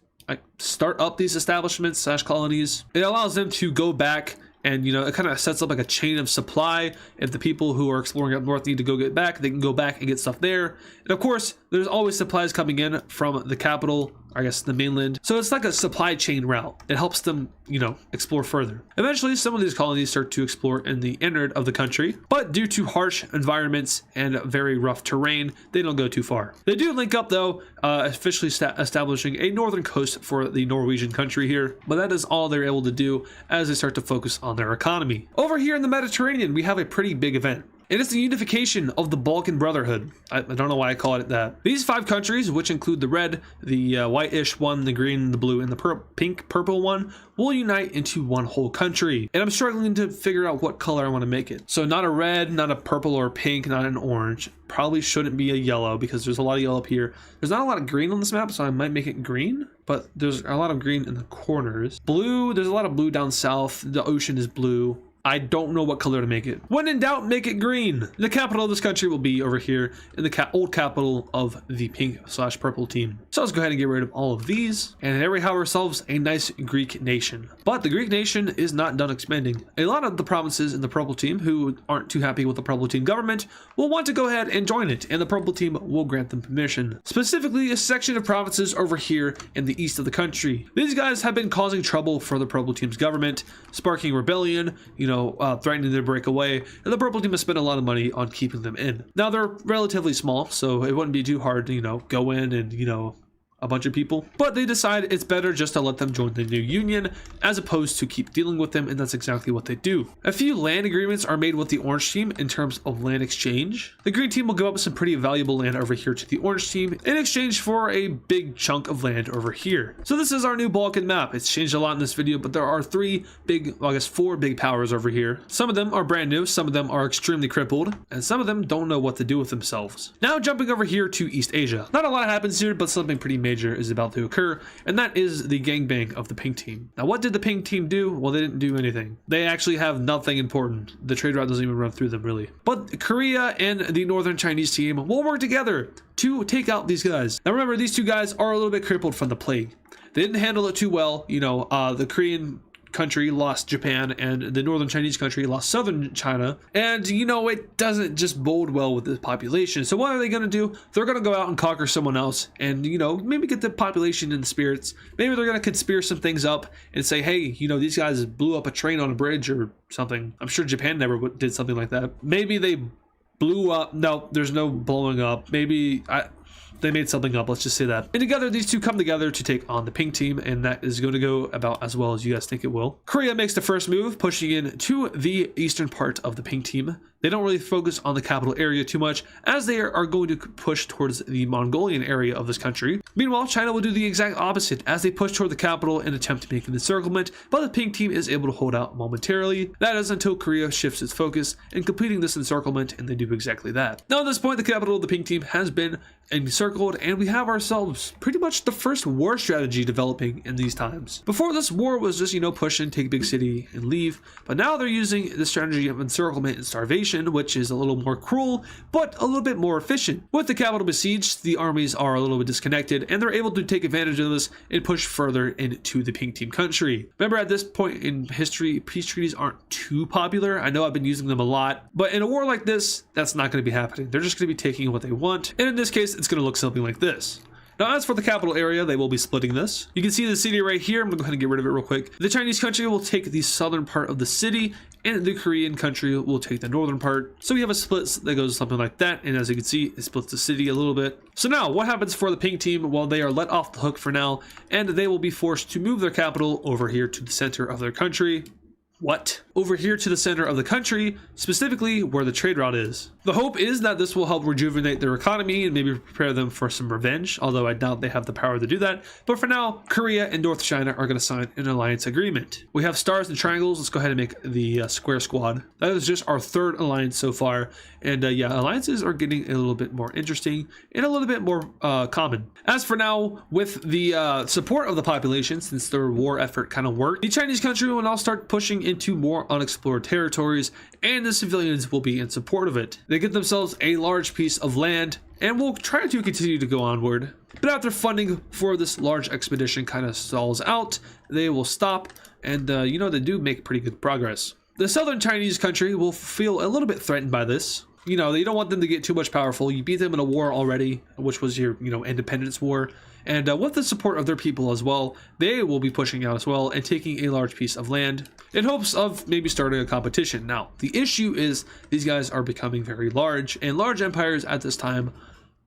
start up these establishments / colonies. It allows them to go back and, you know, it kind of sets up like a chain of supply. If the people who are exploring up north need to go get back, they can go back and get stuff there. And of course, there's always supplies coming in from the capital, I guess the mainland. So it's like a supply chain route. It helps them, you know, explore further. Eventually, some of these colonies start to explore in the inward of the country, but due to harsh environments and very rough terrain, they don't go too far. They do link up though, officially establishing a northern coast for the Norwegian country here, but that is all they're able to do as they start to focus on their economy. Over here in the Mediterranean, we have a pretty big event. It is the unification of the Balkan Brotherhood. I don't know why I call it that. These 5 countries, which include the red, the whitish one, the green, the blue, and the pink, purple one, will unite into one whole country. And I'm struggling to figure out what color I want to make it. So not a red, not a purple or pink, not an orange. Probably shouldn't be a yellow because there's a lot of yellow up here. There's not a lot of green on this map, so I might make it green, but there's a lot of green in the corners. Blue, there's a lot of blue down south. The ocean is blue. I don't know what color to make it. When in doubt, make it green. The capital of this country will be over here in the old capital of the pink / purple team. So let's go ahead and get rid of all of these. And there we have ourselves a nice Greek nation. But the Greek nation is not done expanding. A lot of the provinces in the purple team who aren't too happy with the purple team government will want to go ahead and join it, and the purple team will grant them permission. Specifically, a section of provinces over here in the east of the country. These guys have been causing trouble for the purple team's government, sparking rebellion, threatening to break away, and the purple team has spent a lot of money on keeping them in. Now, they're relatively small, so it wouldn't be too hard to, go in and, a bunch of people, but they decide it's better just to let them join the new union as opposed to keep dealing with them, and that's exactly what they do. A few land agreements are made with the orange team in terms of land exchange. The green team will give up some pretty valuable land over here to the orange team in exchange for a big chunk of land over here. So this is our new Balkan map. It's changed a lot in this video, but there are 4 big powers over here. Some of them are brand new, some of them are extremely crippled, and some of them don't know what to do with themselves. Now jumping over here to East Asia. Not a lot happens here, but something pretty major major is about to occur, and that is the gangbang of the pink team. Now, what did the pink team do? Well, they didn't do anything. They actually have nothing important. The trade route doesn't even run through them, really. But Korea and the northern Chinese team will work together to take out these guys. Now, remember, these two guys are a little bit crippled from the plague. They didn't handle it too well. You know, the Korean country lost Japan, and the northern Chinese country lost southern China, and you know, it doesn't just bode well with the population. So what are they going to do? They're going to go out and conquer someone else, and you know, maybe get the population in the spirits. Maybe they're going to conspire some things up and say, hey, you know, these guys blew up a train on a bridge or something. I'm sure Japan never did something like that. Maybe they blew up. No, there's no blowing up. Maybe they made something up, let's just say that. And together, these two come together to take on the pink team, and that is going to go about as well as you guys think it will. Korea makes the first move, pushing in to the eastern part of the pink team. They don't really focus on the capital area too much, as they are going to push towards the Mongolian area of this country. Meanwhile, China will do the exact opposite, as they push toward the capital and attempt to make an encirclement, but the pink team is able to hold out momentarily. That is until Korea shifts its focus in completing this encirclement, and they do exactly that. Now at this point, the capital of the pink team has been encircled, and we have ourselves pretty much the first war strategy developing in these times. Before, this war was just, you know, push and take a big city and leave, but now they're using the strategy of encirclement and starvation, which is a little more cruel, but a little bit more efficient. With the capital besieged, the armies are a little bit disconnected, and they're able to take advantage of this and push further into the pink team country. Remember, at this point in history, peace treaties aren't too popular. I know I've been using them a lot, but in a war like this, that's not going to be happening. They're just going to be taking what they want, and in this case, it's going to look something like this. Now, as for the capital area, they will be splitting this. You can see the city right here. I'm going to go ahead and get rid of it real quick. The Chinese country will take the southern part of the city, and the Korean country will take the northern part. So we have a split that goes something like that, and as you can see, it splits the city a little bit. So now, what happens for the pink team? Well, they are let off the hook for now, and they will be forced to move their capital over here to the center of their country. What? Over here to the center of the country, specifically where the trade route is. The hope is that this will help rejuvenate their economy and maybe prepare them for some revenge, although I doubt they have the power to do that. But for now, Korea and North China are going to sign an alliance agreement. We have stars and triangles. Let's go ahead and make the square squad. That is just our third alliance so far. And yeah, alliances are getting a little bit more interesting and a little bit more common. As for now, with the support of the population, since their war effort kind of worked, the Chinese country will now start pushing into more unexplored territories, and the civilians will be in support of it. They get themselves a large piece of land and will try to continue to go onward. But after funding for this large expedition kind of stalls out, they will stop, and you know, they do make pretty good progress. The southern Chinese country will feel a little bit threatened by this. You know, you don't want them to get too much powerful. You beat them in a war already, which was your, you know, independence war. And with the support of their people as well, they will be pushing out as well and taking a large piece of land in hopes of maybe starting a competition. Now, the issue is these guys are becoming very large, and large empires at this time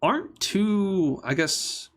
aren't too, I guess,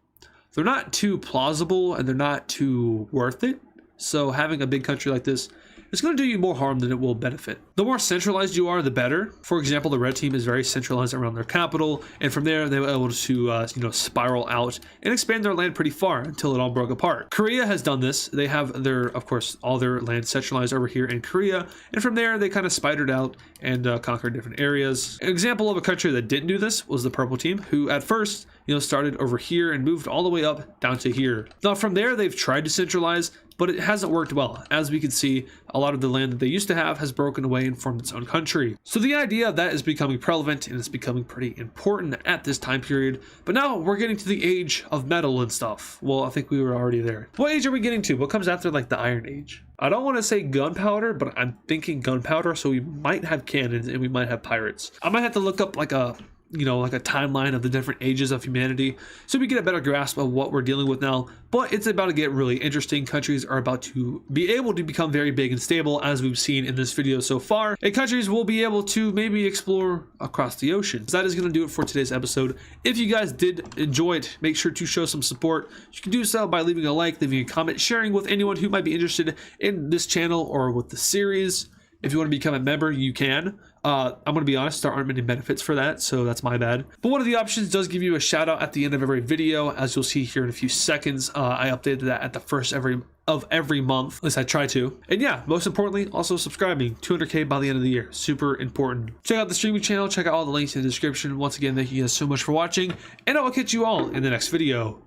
they're not too plausible, and they're not too worth it. So having a big country like this, it's going to do you more harm than it will benefit. The more centralized you are, the better. For example, the red team is very centralized around their capital, and from there they were able to you know, spiral out and expand their land pretty far until it all broke apart. Korea has done this. They have their, of course, all their land centralized over here in Korea, and from there they kind of spidered out and conquered different areas. An example of a country that didn't do this was the purple team, who at first, you know, started over here and moved all the way up down to here. Now from there they've tried to centralize, but it hasn't worked well. As we can see, a lot of the land that they used to have has broken away and formed its own country. So the idea of that is becoming prevalent, and it's becoming pretty important at this time period. But now we're getting to the age of metal and stuff. Well, I think we were already there. What age are we getting to? What comes after, like, the Iron Age? I don't want to say gunpowder, but I'm thinking gunpowder, so we might have cannons and we might have pirates. I might have to look up like a, you know, like a timeline of the different ages of humanity so we get a better grasp of what we're dealing with now. But it's about to get really interesting. Countries are about to be able to become very big and stable, as we've seen in this video so far, and countries will be able to maybe explore across the ocean. So that is going to do it for today's episode. If you guys did enjoy it, make sure to show some support. You can do so by leaving a like, leaving a comment, sharing with anyone who might be interested in this channel or with the series. If you want to become a member, you can. I'm going to be honest, there aren't many benefits for that, so that's my bad. But one of the options does give you a shout out at the end of every video, as you'll see here in a few seconds. I updated that at the first of every month, at least I try to. And yeah, most importantly, also subscribing. 200K by the end of the year, super important. Check out the streaming channel, check out all the links in the description. Once again, thank you guys so much for watching, and I will catch you all in the next video.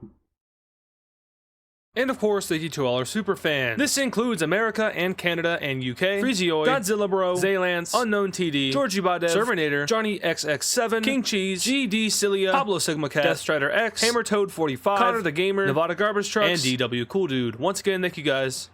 And of course, thank you to all our super fans. This includes America and Canada and UK, Freezioid, Godzilla Bro, Zaylance, Unknown TD, Georgie Badev, Servernator, Johnny XX7, King Cheese, GD Cilia, Pablo Sigma Cat, Death Strider X, Hammer Toad 45, Connor the Gamer, Nevada Garbage Trucks, and DW Cool Dude. Once again, thank you guys.